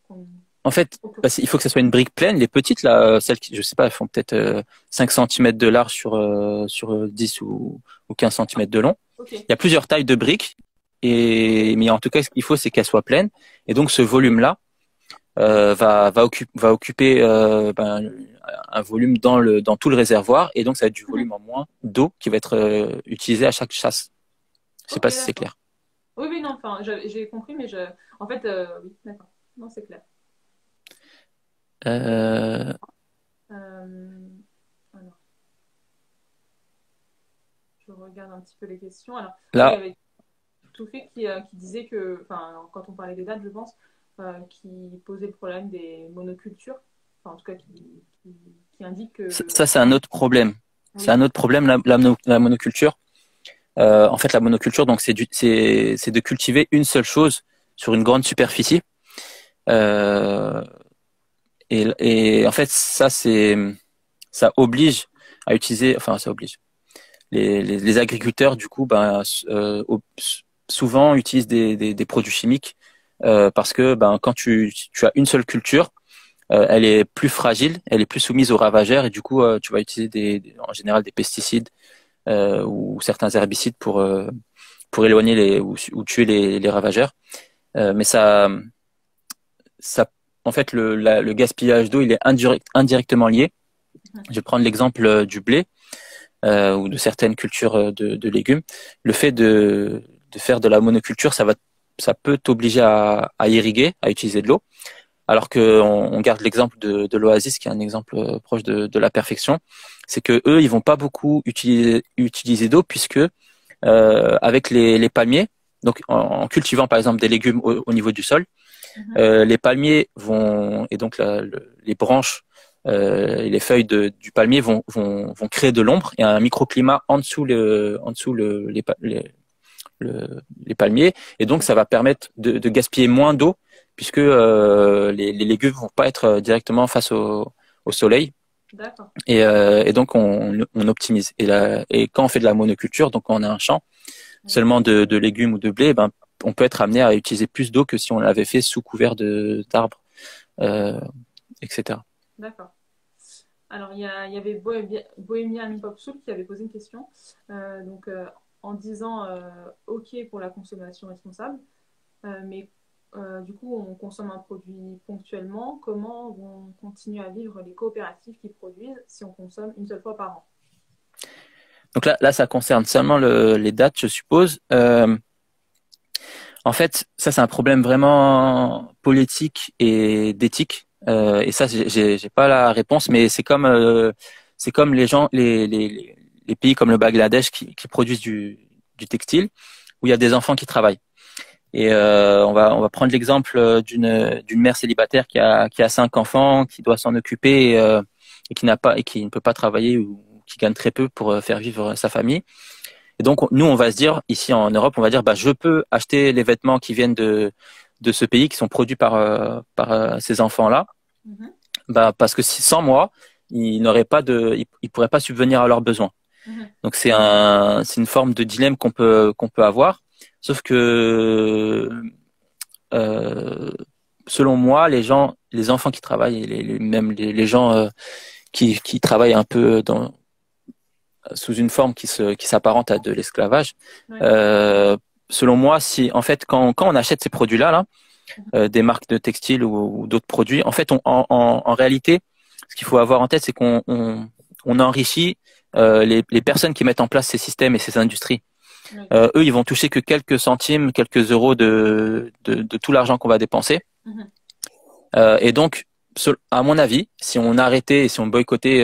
[SPEAKER 2] qu'on...
[SPEAKER 1] En fait, il faut que ça soit une brique pleine. Les petites, là, celles qui, je sais pas, elles font peut-être 5 cm de large sur 10 ou 15 cm de long.
[SPEAKER 2] Okay.
[SPEAKER 1] Il y a plusieurs tailles de briques, mais en tout cas, ce qu'il faut, c'est qu'elles soient pleines. Et donc, ce volume-là va occuper un volume dans tout le réservoir. Et donc, ça va être du volume en moins d'eau qui va être utilisé à chaque chasse. Je sais pas si c'est clair.
[SPEAKER 2] Oui, oui, non, enfin, j'ai compris, mais en fait, oui, d'accord. Non, c'est clair. Alors, je regarde un petit peu les questions. Alors,
[SPEAKER 1] Là,
[SPEAKER 2] il y avait Toufik qui disait que, enfin, quand on parlait des dates, je pense, qui posait le problème des monocultures. Enfin, en tout cas, qui indique que...
[SPEAKER 1] ça, c'est un autre problème.
[SPEAKER 2] Oui.
[SPEAKER 1] C'est un autre problème, la monoculture. En fait, la monoculture, donc, c'est de cultiver une seule chose sur une grande superficie. Et en fait, ça oblige à utiliser, enfin, ça oblige. Les agriculteurs, du coup, souvent utilisent des produits chimiques parce que quand tu as une seule culture, elle est plus fragile, elle est plus soumise aux ravageurs et du coup, tu vas utiliser en général des pesticides ou certains herbicides pour éloigner ou tuer les ravageurs. Mais ça, en fait, le gaspillage d'eau, il est indirectement lié. Je vais prendre l'exemple du blé ou de certaines cultures de légumes. Le fait de faire de la monoculture, ça peut t'obliger à irriguer, à utiliser de l'eau. Alors que on garde l'exemple de l'Oasis, qui est un exemple proche de la perfection, c'est que eux, ils vont pas beaucoup utiliser d'eau puisque avec les palmiers, donc en cultivant par exemple des légumes au niveau du sol, les palmiers vont et donc les branches et les feuilles du palmier vont créer de l'ombre et un microclimat en dessous les palmiers et donc ça va permettre de gaspiller moins d'eau puisque les légumes vont pas être directement face au soleil.
[SPEAKER 2] D'accord.
[SPEAKER 1] Et donc on optimise. Et quand on fait de la monoculture, donc quand on a un champ seulement de légumes ou de blé, on peut être amené à utiliser plus d'eau que si on l'avait fait sous couvert d'arbres, etc.
[SPEAKER 2] D'accord. Alors, il y avait Bohemian Pop Soul qui avait posé une question. En disant OK pour la consommation responsable, mais du coup, on consomme un produit ponctuellement, comment vont continuer à vivre les coopératives qui produisent si on consomme une seule fois par an?
[SPEAKER 1] Donc là, ça concerne seulement les dates, je suppose. En fait, ça, c'est un problème vraiment politique et d'éthique. Et ça, j'ai pas la réponse, mais c'est comme les gens, les pays comme le Bangladesh qui produisent du textile, où il y a des enfants qui travaillent. Et on va prendre l'exemple d'une mère célibataire qui a 5 enfants, qui doit s'en occuper et qui n'a pas et qui ne peut pas travailler ou qui gagne très peu pour faire vivre sa famille. Et donc, nous, on va se dire, ici en Europe, on va dire, bah, je peux acheter les vêtements qui viennent de ce pays, qui sont produits par ces enfants-là,
[SPEAKER 2] Mhm.
[SPEAKER 1] bah, parce que sans moi, ils n'auraient pas ils pourraient pas subvenir à leurs besoins.
[SPEAKER 2] Mhm.
[SPEAKER 1] Donc, c'est une forme de dilemme qu'on peut avoir. Sauf que, euh, selon moi, les enfants qui travaillent, et même les gens qui travaillent un peu sous une forme qui s'apparente à de l'esclavage.
[SPEAKER 2] Ouais.
[SPEAKER 1] Euh, Selon moi, si en fait quand on achète ces produits-là, des marques de textiles ou d'autres produits, en fait, en réalité, ce qu'il faut avoir en tête, c'est on enrichit les personnes qui mettent en place ces systèmes et ces industries.
[SPEAKER 2] Ouais.
[SPEAKER 1] Eux, ils vont toucher que quelques centimes, quelques euros de tout l'argent qu'on va dépenser.
[SPEAKER 2] Mhm.
[SPEAKER 1] Et donc, à mon avis, si on arrêtait et si on boycottait,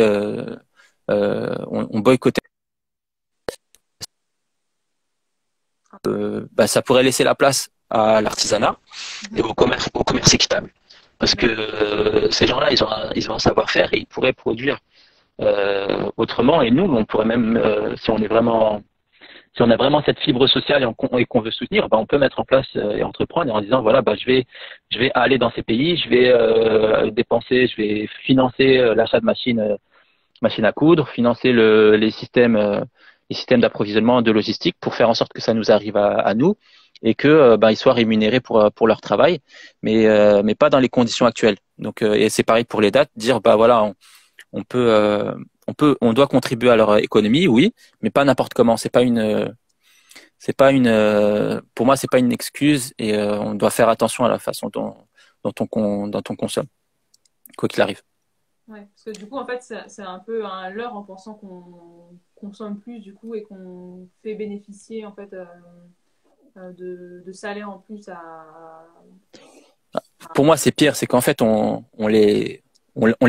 [SPEAKER 1] on boycottait bah, ça pourrait laisser la place à l'artisanat et
[SPEAKER 2] Mhm.
[SPEAKER 1] au commerce équitable. Parce que
[SPEAKER 2] Ouais.
[SPEAKER 1] ces gens-là, ils ont un savoir-faire et ils pourraient produire autrement. Et nous, on pourrait même, si on a vraiment cette fibre sociale et qu'on veut soutenir, bah, on peut mettre en place et entreprendre en disant voilà, bah, je vais aller dans ces pays, je vais dépenser, je vais financer l'achat de machines à coudre, financer les systèmes d'approvisionnement, de logistique pour faire en sorte que ça nous arrive à nous et que bah, ils soient rémunérés pour leur travail, mais pas dans les conditions actuelles. Donc et c'est pareil pour les dates, dire bah voilà, on peut on doit contribuer à leur économie, oui, mais pas n'importe comment. C'est pas une pour moi c'est pas une excuse et on doit faire attention à la façon dont on consomme, quoi qu'il arrive.
[SPEAKER 2] Ouais. Parce que du coup, en fait, c'est un peu un leurre en pensant qu'on consomme plus du coup et qu'on fait bénéficier en fait de salaires en plus
[SPEAKER 1] Pour moi, c'est pire, c'est qu'en fait, on les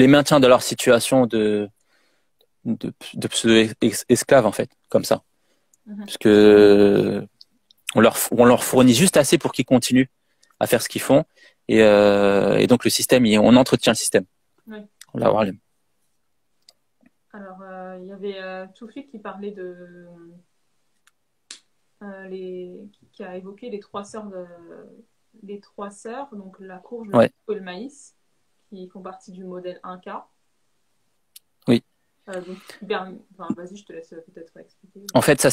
[SPEAKER 1] maintient dans leur situation de pseudo-esclaves, en fait, comme ça.
[SPEAKER 2] Mhm.
[SPEAKER 1] Parce que on leur fournit juste assez pour qu'ils continuent à faire ce qu'ils font. Et donc, le système, on entretient le système.
[SPEAKER 2] Ouais.
[SPEAKER 1] On va voir
[SPEAKER 2] Alors, il y avait Toufik qui parlait de qui a évoqué les trois sœurs les trois sœurs, donc la courge, le
[SPEAKER 1] ouais,
[SPEAKER 2] haricot et le maïs, qui font partie du modèle 1K.
[SPEAKER 1] oui.
[SPEAKER 2] Donc, enfin, vas-y, je te laisse peut-être expliquer.
[SPEAKER 1] En fait, ça,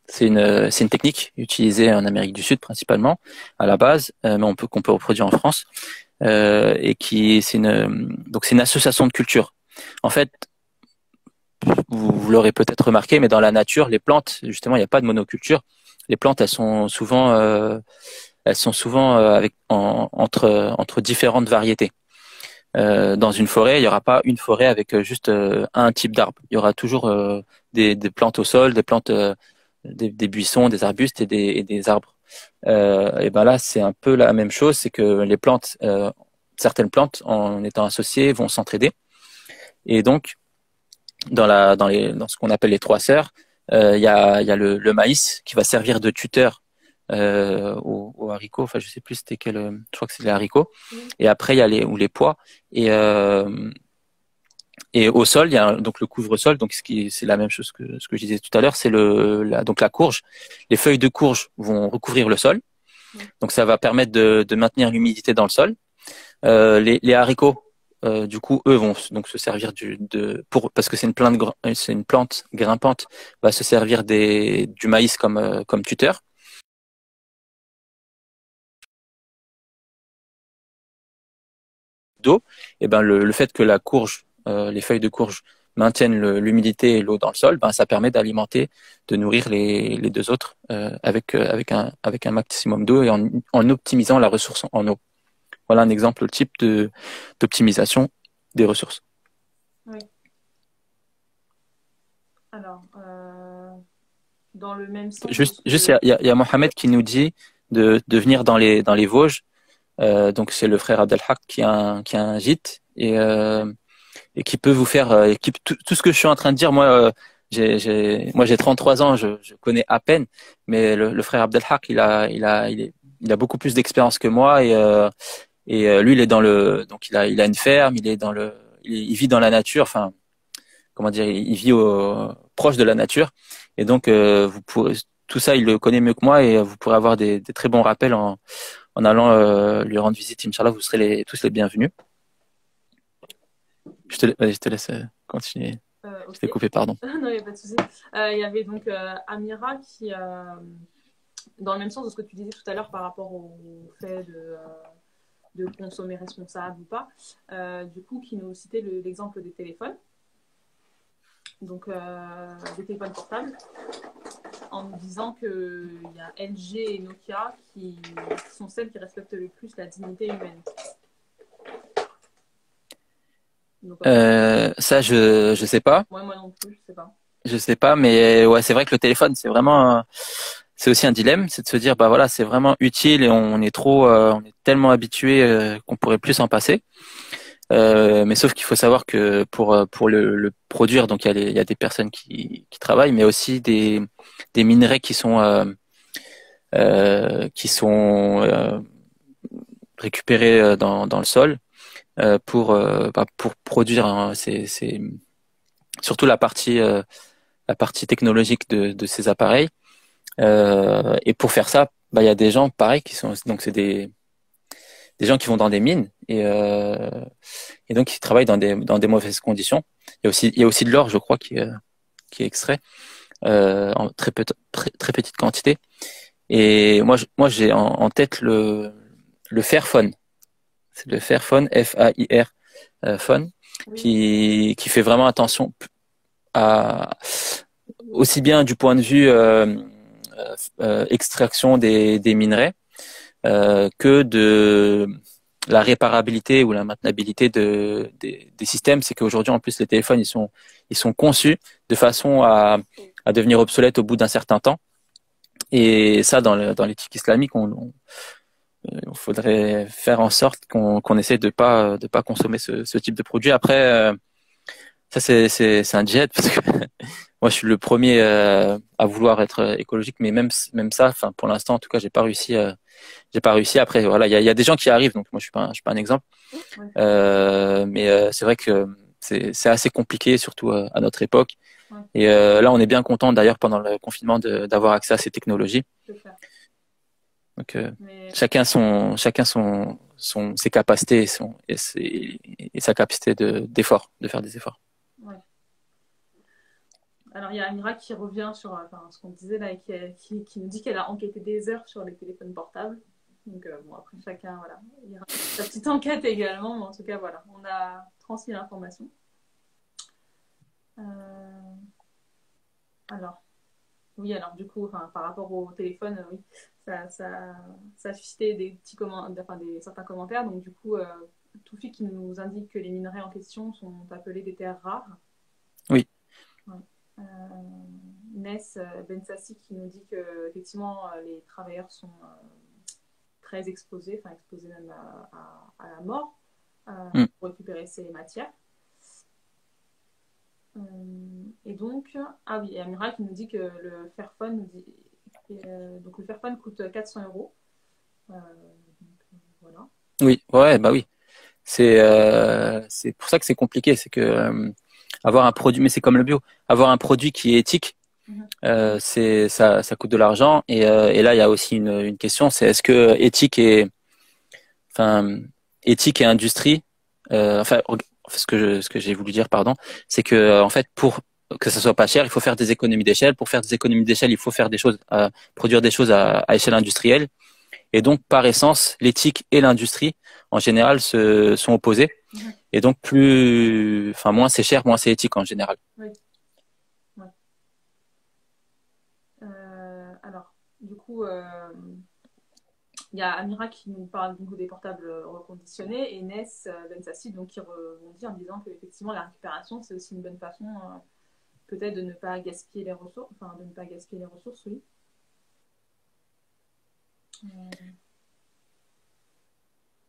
[SPEAKER 1] c'est une technique utilisée en Amérique du Sud principalement à la base, mais qu'on peut reproduire en France, et donc c'est une association de culture. En fait, vous l'aurez peut-être remarqué, mais dans la nature, les plantes, justement, il n'y a pas de monoculture. Les plantes, elles sont souvent entre différentes variétés. Dans une forêt, il n'y aura pas une forêt avec juste un type d'arbre. Il y aura toujours des plantes au sol, des plantes, des buissons, des arbustes et des arbres. Et ben là, c'est un peu la même chose, c'est que les plantes, certaines plantes, en étant associées, vont s'entraider. Et donc, dans ce qu'on appelle les trois sœurs, il y a le maïs qui va servir de tuteur aux haricots. Enfin, je sais plus c'était quel. Je crois que c'est les haricots.
[SPEAKER 2] Oui.
[SPEAKER 1] Et après, il y a les pois. Et au sol, il y a donc le couvre-sol. Donc, c'est la même chose que ce que je disais tout à l'heure. C'est donc la courge. Les feuilles de courge vont recouvrir le sol.
[SPEAKER 2] Oui.
[SPEAKER 1] Donc, ça va permettre de maintenir l'humidité dans le sol. Les haricots, du coup, eux vont donc se servir parce que c'est une plante grimpante, va se servir du maïs comme tuteur. D'eau, et ben le fait que la courge, les feuilles de courge maintiennent l'humidité et l'eau dans le sol, ben ça permet d'alimenter, de nourrir les deux autres avec un maximum d'eau et en optimisant la ressource en eau. Voilà un exemple type d'optimisation des ressources.
[SPEAKER 2] Oui. Alors, dans le même sens.
[SPEAKER 1] Juste, il y a Mohamed qui nous dit de venir dans les Vosges. Donc c'est le frère Abdelhak qui a un gîte et qui peut vous faire tout ce que je suis en train de dire. Moi, j'ai 33 ans, je connais à peine, mais le frère Abdelhak, il a beaucoup plus d'expérience que moi et lui, il est donc il a une ferme, il vit dans la nature. Enfin, comment dire, il vit proche de la nature et donc vous pourrez tout ça, il le connaît mieux que moi et vous pourrez avoir des très bons rappels en allant lui rendre visite. Inch'Allah, vous serez tous les bienvenus. Vas-y, je te laisse continuer.
[SPEAKER 2] Okay.
[SPEAKER 1] Je t'ai coupé, pardon.
[SPEAKER 2] Non, il n'y a pas de souci. Il y avait donc Amira qui, dans le même sens de ce que tu disais tout à l'heure par rapport au fait de consommer responsable ou pas, du coup, qui nous citait l'exemple des téléphones. Donc, des téléphones portables, en nous disant qu'il y a LG et Nokia qui sont celles qui respectent le plus la dignité humaine. Donc,
[SPEAKER 1] ça, je sais pas.
[SPEAKER 2] Ouais, moi non plus, je sais pas.
[SPEAKER 1] Je sais pas, mais ouais, c'est vrai que le téléphone, c'est aussi un dilemme, c'est de se dire, bah voilà, c'est vraiment utile et on est tellement habitué qu'on pourrait plus s'en passer. Mais sauf qu'il faut savoir que pour le produire, donc il y a des personnes qui travaillent, mais aussi des minerais qui sont récupérés dans le sol pour produire. C'est surtout la partie technologique de ces appareils. Et pour faire ça, bah il y a des gens pareil donc c'est des gens qui vont dans des mines et donc qui travaillent dans des mauvaises conditions. Il y a aussi de l'or, je crois, qui est extrait en très petite quantité. Et moi j'ai en tête le Fairphone. C'est le Fairphone, Fair phone, oui. qui fait vraiment attention aussi bien du point de vue extraction des minerais que de la réparabilité ou la maintenabilité des systèmes. C'est qu'aujourd'hui, en plus, les téléphones, ils sont conçus de façon à devenir obsolètes au bout d'un certain temps. Et ça, dans l'éthique islamique, il faudrait faire en sorte qu'on essaie de pas consommer ce type de produit. Après, ça c'est un djihad parce que moi je suis le premier à vouloir être écologique, mais même ça, enfin pour l'instant en tout cas j'ai pas réussi. Après voilà, il y a des gens qui arrivent, donc moi je suis pas un exemple. Mais c'est vrai que c'est assez compliqué, surtout à notre époque. Ouais. Et là on est bien content d'ailleurs pendant le confinement d'avoir accès à ces technologies. Donc chacun ses capacités et sa capacité d'effort, de faire des efforts.
[SPEAKER 2] Ouais. Alors il y a Amira qui revient sur ce qu'on disait là et qui nous dit qu'elle a enquêté des heures sur les téléphones portables. Donc bon, après chacun voilà, il y a sa petite enquête également, mais en tout cas voilà, on a transmis l'information. Alors oui, alors du coup, par rapport au téléphone, oui, ça a suscité des petits certains commentaires. Donc du coup, Toufi qui nous indique que les minerais en question sont appelés des terres rares.
[SPEAKER 1] Oui.
[SPEAKER 2] Ouais. Ness Bensassi qui nous dit que effectivement les travailleurs sont très exposés même à la mort pour récupérer ces matières. Et donc, oui, Amira qui nous dit que le Fairphone donc le Fairphone coûte 400 €. Voilà.
[SPEAKER 1] Oui, ouais, bah oui. C'est pour ça que c'est compliqué, c'est que avoir un produit, mais c'est comme le bio, avoir un produit qui est éthique, ça coûte de l'argent et là il y a aussi une question, c'est est-ce que éthique et industrie, ce que j'ai voulu dire, pardon, c'est que en fait pour que ça soit pas cher, il faut faire des économies d'échelle. Pour faire des économies d'échelle, il faut faire produire des choses à échelle industrielle. Et donc, par essence, l'éthique et l'industrie, en général, sont opposées. Et donc plus, enfin moins c'est cher, moins c'est éthique en général.
[SPEAKER 2] Oui. Ouais. Alors, du coup, il y a Amira qui nous parle du coup des portables reconditionnés et Ness Bensassi donc qui rebondit en disant qu'effectivement la récupération c'est aussi une bonne façon peut-être de ne pas gaspiller les ressources, enfin de ne pas gaspiller les ressources, oui.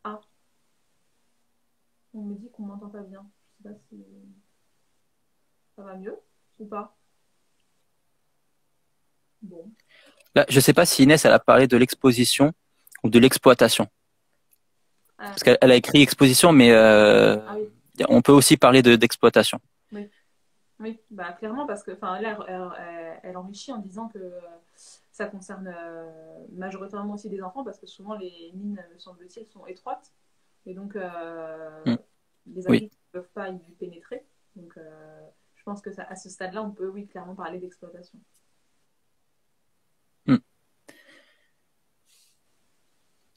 [SPEAKER 2] Ah, on me dit qu'on m'entend pas bien. Je sais pas si ça va mieux ou pas. Bon.
[SPEAKER 1] Là, je sais pas si Inès elle a parlé de l'exposition ou de l'exploitation. Parce qu'elle a écrit exposition, mais
[SPEAKER 2] oui.
[SPEAKER 1] on peut aussi parler d'exploitation.
[SPEAKER 2] Oui. Oui, bah, clairement, parce que là, elle enrichit en disant que ça concerne majoritairement aussi des enfants, parce que souvent les mines, me semble-t-il, sont étroites. Et donc, les adultes
[SPEAKER 1] Oui.
[SPEAKER 2] ne peuvent pas y pénétrer. Donc, je pense que à ce stade-là, on peut, oui, clairement parler d'exploitation.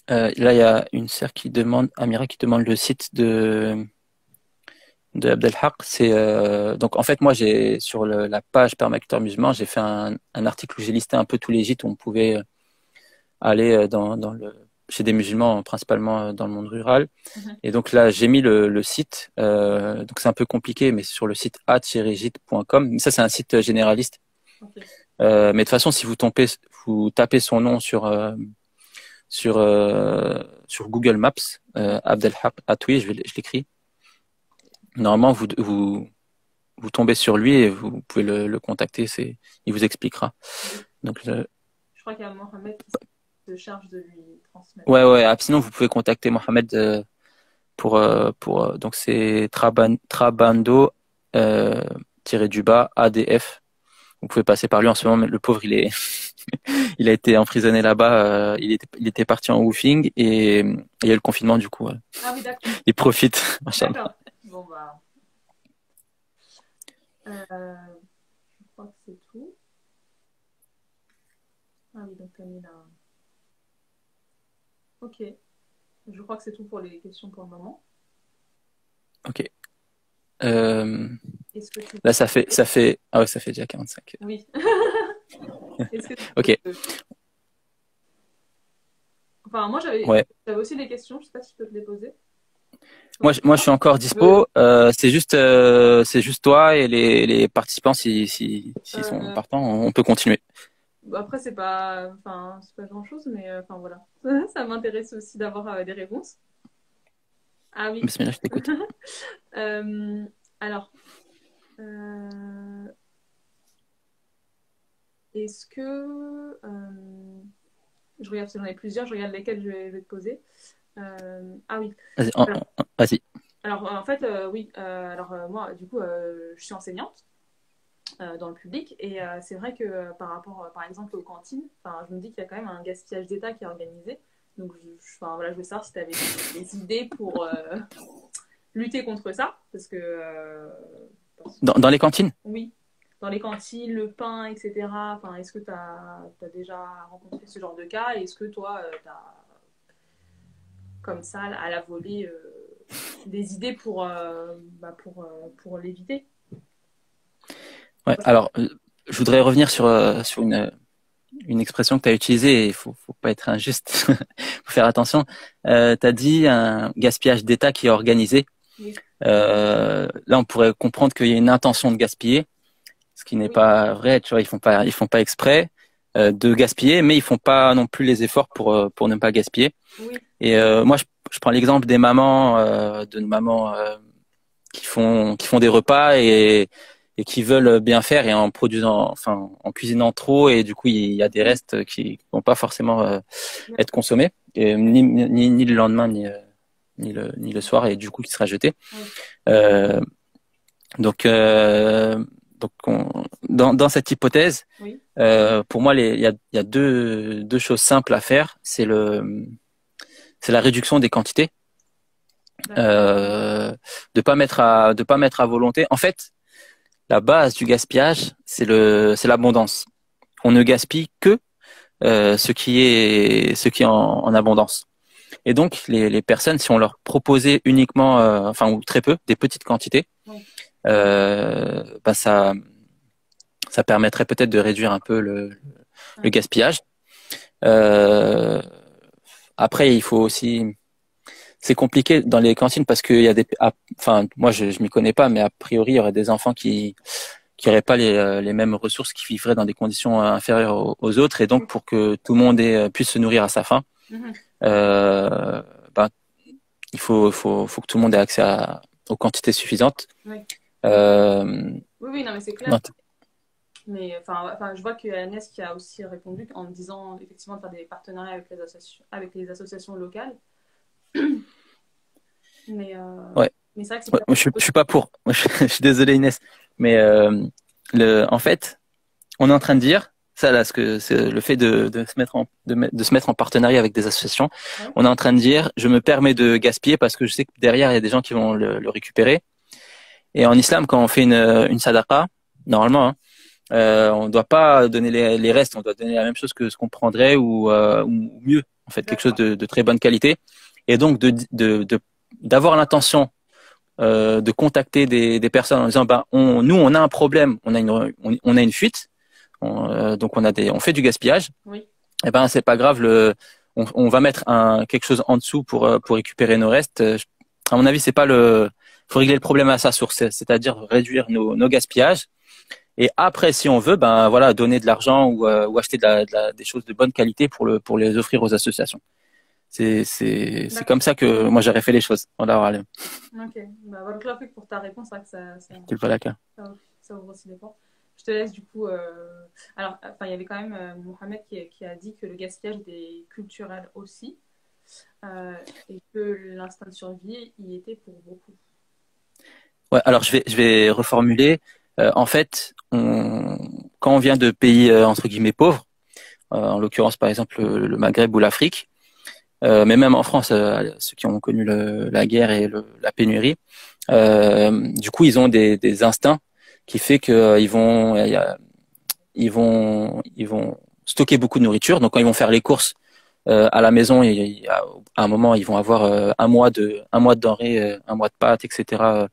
[SPEAKER 1] Là, il y a une sœur qui demande, Amira, qui demande le site de Abdelhak. C'est donc en fait moi j'ai sur la page Permaculteur Musulman, j'ai fait un article où j'ai listé un peu tous les gîtes où on pouvait aller chez des musulmans, principalement dans le monde rural. Et donc là j'ai mis le site. Donc c'est un peu compliqué, mais sur le site a-gite.com. Mais ça c'est un site généraliste.
[SPEAKER 2] Okay.
[SPEAKER 1] Mais de toute façon, si vous tapez son nom sur Google Maps, Abdelhak Atoui, je l'écris. Normalement, vous tombez sur lui et vous pouvez le contacter. Il vous expliquera. Donc,
[SPEAKER 2] je crois qu'il y a Mohamed qui se charge de lui transmettre.
[SPEAKER 1] Ouais. Sinon, vous pouvez contacter Mohamed donc c'est Trabando du bas ADF. Vous pouvez passer par lui en ce moment. Mais le pauvre, il a été emprisonné là-bas. Il était parti en woofing et il y a le confinement du coup.
[SPEAKER 2] Ah oui, d'accord.
[SPEAKER 1] Il profite.
[SPEAKER 2] D'accord. Bon bah. Je crois que c'est tout. Ah oui, donc t'as mis là. Ok. Je crois que c'est tout pour les questions pour le moment.
[SPEAKER 1] Ok.
[SPEAKER 2] Est-ce que
[SPEAKER 1] là, ça fait. Ah ouais, ça fait déjà 45.
[SPEAKER 2] Oui. Est-ce que
[SPEAKER 1] ok.
[SPEAKER 2] Enfin, moi, j'avais aussi des questions. Je sais pas si je peux te les poser.
[SPEAKER 1] Moi, je suis encore dispo. C'est juste toi et les participants, s'ils sont partants, on peut continuer.
[SPEAKER 2] Après, c'est pas grand-chose, mais voilà. Ça m'intéresse aussi d'avoir des réponses. Ah oui.
[SPEAKER 1] Bismillah, je t'écoute.
[SPEAKER 2] Alors, est-ce que je regarde, parce que j'en ai plusieurs, je regarde lesquelles je vais te poser. Ah oui.
[SPEAKER 1] Vas-y.
[SPEAKER 2] Alors, en fait, oui. Moi, du coup, je suis enseignante dans le public et c'est vrai que par rapport, par exemple, aux cantines, je me dis qu'il y a quand même un gaspillage d'État qui est organisé. Donc, je veux savoir si tu avais des idées pour lutter contre ça. Parce que.
[SPEAKER 1] Dans les cantines ?
[SPEAKER 2] Oui. Dans les cantines, le pain, etc. Est-ce que tu as déjà rencontré ce genre de cas? Et est-ce que toi, tu as, comme ça, à la volée, des idées pour l'éviter?
[SPEAKER 1] Ouais, alors, je voudrais revenir sur une expression que tu as utilisée, et il faut pas être injuste, faut faire attention. Tu as dit un gaspillage d'État qui est organisé.
[SPEAKER 2] Oui.
[SPEAKER 1] Là, on pourrait comprendre qu'il y a une intention de gaspiller, ce qui n'est pas vrai. Tu vois, ils font pas exprès de gaspiller, mais ils font pas non plus les efforts pour ne pas gaspiller.
[SPEAKER 2] Oui.
[SPEAKER 1] Et moi, je prends l'exemple des mamans, qui font des repas et qui veulent bien faire et en cuisinant trop, et du coup il y a des restes qui vont pas forcément être consommés, et ni le lendemain ni le soir, et du coup qui sera jeté. Donc dans cette hypothèse, pour moi il y a deux choses simples à faire. C'est la réduction des quantités. De pas mettre à volonté. En fait, la base du gaspillage, c'est l'abondance. On ne gaspille que ce qui est en abondance. Et donc, les personnes, si on leur proposait uniquement, enfin, ou très peu, des petites quantités, bah, ça permettrait peut-être de réduire un peu le gaspillage. Après, il faut aussi, c'est compliqué dans les cantines parce qu'il y a enfin, moi, je m'y connais pas, mais a priori, il y aurait des enfants qui n'auraient pas les mêmes ressources, qui vivraient dans des conditions inférieures aux autres. Et donc, pour que tout le monde puisse se nourrir à sa faim, ben, il faut que tout le monde ait accès aux quantités suffisantes.
[SPEAKER 2] Oui,
[SPEAKER 1] oui,
[SPEAKER 2] non, mais c'est clair. Mais enfin, je vois qu'il y a Agnès qui a aussi répondu en disant effectivement de faire des partenariats avec les associations locales. Mais,
[SPEAKER 1] ouais.
[SPEAKER 2] Mais c'est vrai que c'est
[SPEAKER 1] moi, je suis pas pour. Moi, je suis désolé Inès, mais en fait, on est en train de dire ça là, le fait de se mettre en partenariat avec des associations, on est en train de dire, je me permets de gaspiller parce que je sais que derrière il y a des gens qui vont le récupérer. Et en islam, quand on fait une sadaqa, normalement, hein, on ne doit pas donner les restes, on doit donner la même chose que ce qu'on prendrait ou mieux, en fait, quelque chose de très bonne qualité. Et donc d'avoir l'intention de contacter des personnes en disant nous on a un problème, on a une fuite, donc on fait du gaspillage.
[SPEAKER 2] Oui.
[SPEAKER 1] Et ben c'est pas grave, on va mettre quelque chose en dessous pour récupérer nos restes. À mon avis, c'est pas faut régler le problème à sa source, c'est-à-dire réduire nos gaspillages. Et après, si on veut, voilà, donner de l'argent ou acheter des choses de bonne qualité pour les offrir aux associations. C'est comme ça que moi j'aurais fait les choses. Voilà.
[SPEAKER 2] Ok, voilà pour ta réponse, c'est vrai que ça ouvre aussi des portes. Je te laisse du coup. Alors, il y avait quand même Mohamed qui a dit que le gaspillage était culturel aussi et que l'instinct de survie y était pour beaucoup.
[SPEAKER 1] Ouais, alors je vais reformuler. En fait, quand on vient de pays entre guillemets pauvres, en l'occurrence par exemple le Maghreb ou l'Afrique, mais même en France, ceux qui ont connu la guerre et la pénurie, du coup ils ont des instincts qui fait que ils vont stocker beaucoup de nourriture. Donc quand ils vont faire les courses à la maison, à un moment ils vont avoir un mois de denrées, un mois de pâtes, etc.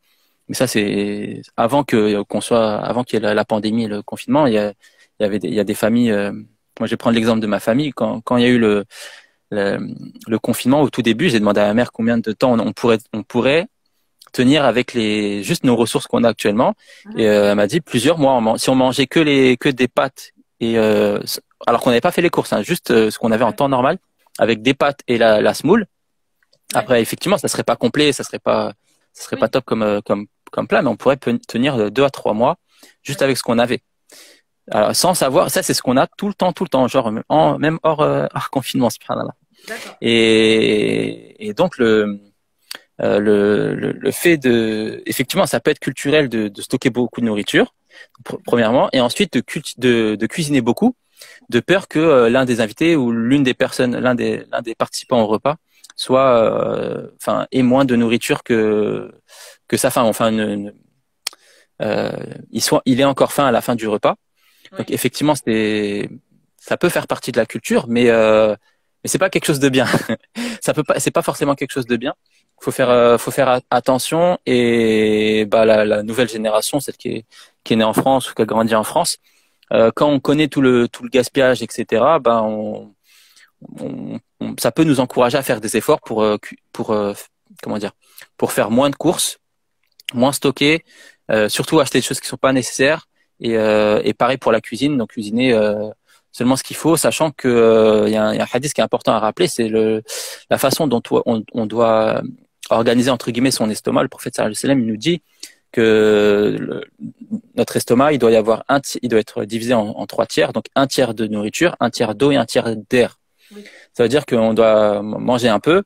[SPEAKER 1] Mais ça c'est avant avant qu'il y ait la pandémie et le confinement. Il y a des familles. Moi je vais prendre l'exemple de ma famille quand il y a eu le confinement au tout début. J'ai demandé à ma mère combien de temps on pourrait tenir avec juste nos ressources qu'on a actuellement. Et elle m'a dit plusieurs mois. Si on mangeait que des pâtes et alors qu'on n'avait pas fait les courses, hein, juste ce qu'on avait en temps normal, avec des pâtes et la semoule. Après, effectivement, ça serait pas complet, ça serait pas top comme plat, mais on pourrait tenir de 2 à 3 mois juste avec ce qu'on avait. Alors, sans savoir, ça c'est ce qu'on a tout le temps, genre même hors confinement, subhanallah. Et donc le fait effectivement, ça peut être culturel de stocker beaucoup de nourriture, premièrement, et ensuite de cuisiner beaucoup, de peur que l'un des invités ou l'une des personnes, l'un des participants au repas ait moins de nourriture que sa faim. Enfin, il est encore faim à la fin du repas. Donc effectivement, ça peut faire partie de la culture, mais c'est pas quelque chose de bien. C'est pas forcément quelque chose de bien. Faut faire attention. Et la nouvelle génération, celle qui est née en France ou qui a grandi en France, quand on connaît tout le gaspillage, etc. Ça peut nous encourager à faire des efforts pour faire moins de courses, moins stocker, surtout acheter des choses qui sont pas nécessaires. Et pareil pour la cuisine, donc cuisiner seulement ce qu'il faut, sachant que il y a un hadith qui est important à rappeler, c'est la façon dont on doit organiser entre guillemets son estomac. Le prophète sallallahu alayhi wa sallam, il nous dit que notre estomac, il doit être divisé en 3 tiers, donc 1 tiers de nourriture, 1 tiers d'eau et 1 tiers d'air. Oui. Ça veut dire qu'on doit manger un peu,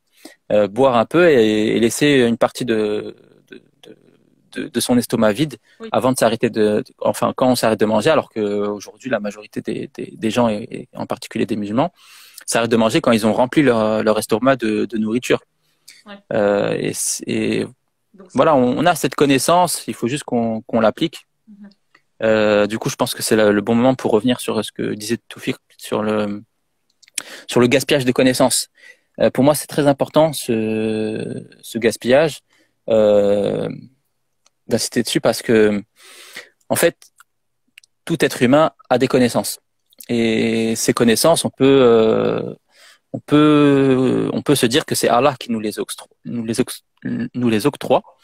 [SPEAKER 1] boire un peu et laisser une partie de son estomac vide avant de s'arrêter quand on s'arrête de manger, alors qu'aujourd'hui la majorité des gens et en particulier des musulmans s'arrêtent de manger quand ils ont rempli leur estomac de nourriture. Ouais. Donc, voilà, on a cette connaissance, il faut juste qu'on l'applique. Du coup, je pense que c'est le bon moment pour revenir sur ce que disait Toufik sur le gaspillage de connaissances. Pour moi, c'est très important ce gaspillage, euh, d'insister dessus parce que, en fait, tout être humain a des connaissances. Et ces connaissances, on peut se dire que c'est Allah qui nous les octroie.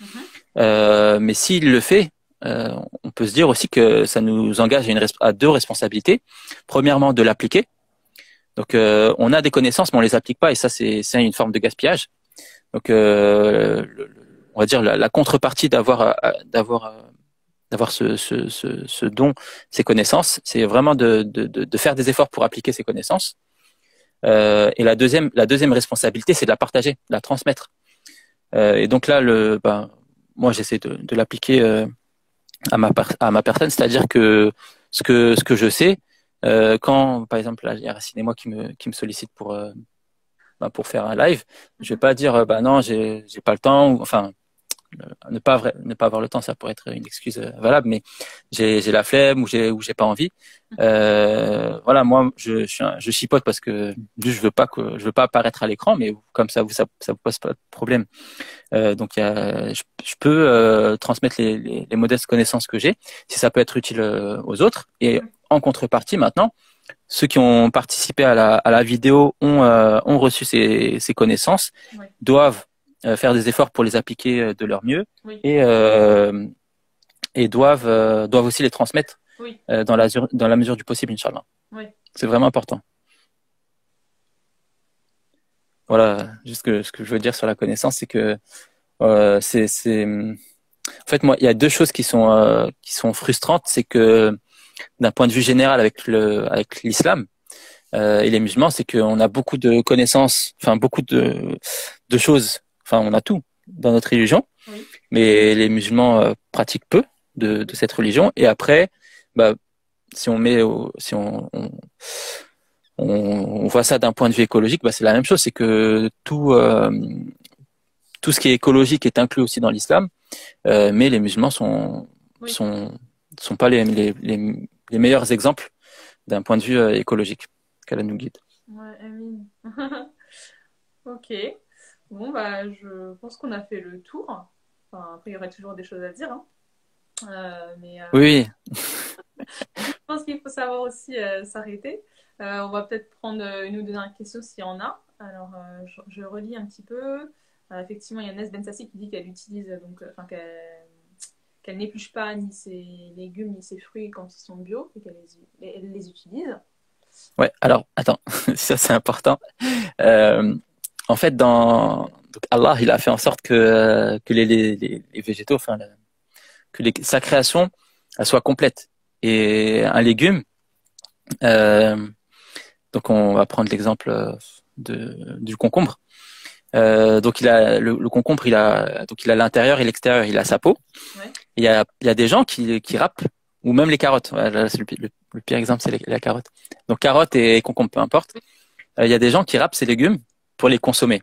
[SPEAKER 2] Mhm.
[SPEAKER 1] Mais s'il le fait, on peut se dire aussi que ça nous engage à deux responsabilités. Premièrement, de l'appliquer. Donc, on a des connaissances, mais on les applique pas, et ça, c'est une forme de gaspillage. Donc, on va dire la contrepartie d'avoir ce don, ces connaissances, c'est vraiment de faire des efforts pour appliquer ces connaissances. Et la deuxième responsabilité, c'est de la partager, de la transmettre. Et donc là, moi, j'essaie de l'appliquer à ma personne, c'est-à-dire que ce que je sais, quand, par exemple, là, il y a Racine et moi qui me sollicite pour faire un live, je vais pas dire, bah non, j'ai pas le temps, ou enfin, ne pas avoir le temps, ça pourrait être une excuse valable, mais j'ai la flemme ou j'ai pas envie. Voilà, moi je chipote parce que juste je veux pas apparaître à l'écran, mais comme ça vous pose pas de problème. Donc je peux transmettre les modestes connaissances que j'ai, si ça peut être utile aux autres. Et en contrepartie, maintenant, ceux qui ont participé à la vidéo ont reçu ces connaissances,
[SPEAKER 2] Oui.
[SPEAKER 1] doivent faire des efforts pour les appliquer de leur mieux,
[SPEAKER 2] Oui.
[SPEAKER 1] et doivent aussi les transmettre
[SPEAKER 2] Oui.
[SPEAKER 1] dans la mesure du possible, Inch'Allah.
[SPEAKER 2] Oui.
[SPEAKER 1] C'est vraiment important. Voilà, juste ce que je veux dire sur la connaissance, c'est que en fait, moi, il y a deux choses qui sont frustrantes, c'est que d'un point de vue général avec l'islam et les musulmans, c'est qu'on a beaucoup de connaissances, enfin beaucoup de choses, enfin on a tout dans notre religion,
[SPEAKER 2] Oui.
[SPEAKER 1] mais les musulmans pratiquent peu de cette religion. Et après, bah, si on met, si on voit ça d'un point de vue écologique, bah, c'est la même chose, c'est que tout ce qui est écologique est inclus aussi dans l'islam, mais les musulmans
[SPEAKER 2] Oui.
[SPEAKER 1] sont pas les meilleurs exemples d'un point de vue écologique. Qu'Allah nous guide.
[SPEAKER 2] Ouais, Amine. Ok. Bon, bah, je pense qu'on a fait le tour. Enfin, après, il y aurait toujours des choses à dire, hein. Mais
[SPEAKER 1] Oui,
[SPEAKER 2] je pense qu'il faut savoir aussi s'arrêter. On va peut-être prendre une ou deux dernières questions s'il y en a. Alors, je relis un petit peu. Effectivement, il y a Nes Bensassi qui dit qu'elle utilise, donc, enfin, qu'elle n'épluche pas ni ses légumes ni ses fruits quand ils sont bio et elle les utilise.
[SPEAKER 1] ouais. Alors, attends, ça c'est important. En fait, donc Allah, il a fait en sorte que les végétaux, sa création, elle soit complète. Et un légume, euh, donc on va prendre l'exemple du concombre. Donc le concombre, il a l'intérieur et l'extérieur, il a sa peau.
[SPEAKER 2] Ouais.
[SPEAKER 1] Il y a des gens qui râpent, ou même les carottes. Ouais, là, le pire exemple, c'est la carotte. Donc carottes et concombre, peu importe. Il y a des gens qui râpent ces légumes pour les consommer.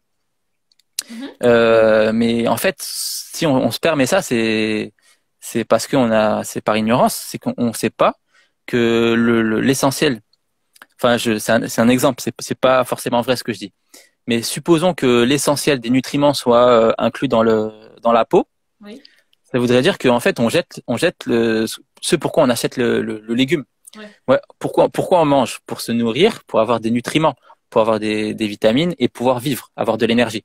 [SPEAKER 1] Mais en fait, si on se permet ça, c'est parce c'est par ignorance, c'est qu'on ne sait pas que l'essentiel. Enfin, c'est un exemple, c'est pas forcément vrai ce que je dis. Mais supposons que l'essentiel des nutriments soit inclus dans la peau.
[SPEAKER 2] Oui.
[SPEAKER 1] Ça voudrait dire qu'en fait, on jette ce pourquoi on achète le légume.
[SPEAKER 2] Ouais.
[SPEAKER 1] Ouais, pourquoi on mange? Pour se nourrir, pour avoir des nutriments, pour avoir des vitamines et pouvoir vivre, avoir de l'énergie.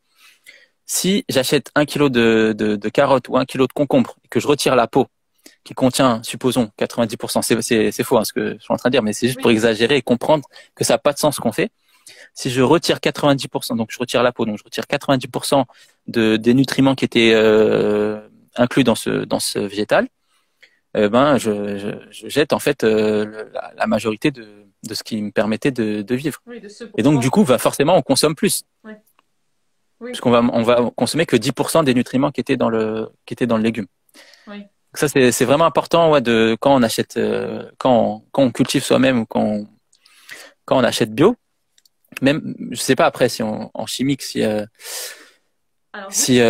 [SPEAKER 1] Si j'achète 1 kilo de carottes ou 1 kilo de concombre et que je retire la peau qui contient, supposons, 90%, c'est faux hein, ce que je suis en train de dire, mais c'est juste pour exagérer et comprendre que ça n'a pas de sens ce qu'on fait. Si je retire 90%, donc je retire la peau, donc je retire 90% des nutriments qui étaient inclus dans ce végétal, ben je jette en fait la majorité de ce qui me permettait de vivre.
[SPEAKER 2] Oui,
[SPEAKER 1] et donc du coup, forcément, on consomme plus.
[SPEAKER 2] Ouais. Oui.
[SPEAKER 1] Parce on va consommer que 10% des nutriments qui étaient dans le légume.
[SPEAKER 2] Oui.
[SPEAKER 1] Donc ça, c'est vraiment important, ouais, quand on achète, quand on cultive soi-même ou quand on achète bio. Même, je sais pas après si en chimique,
[SPEAKER 2] Alors,
[SPEAKER 1] si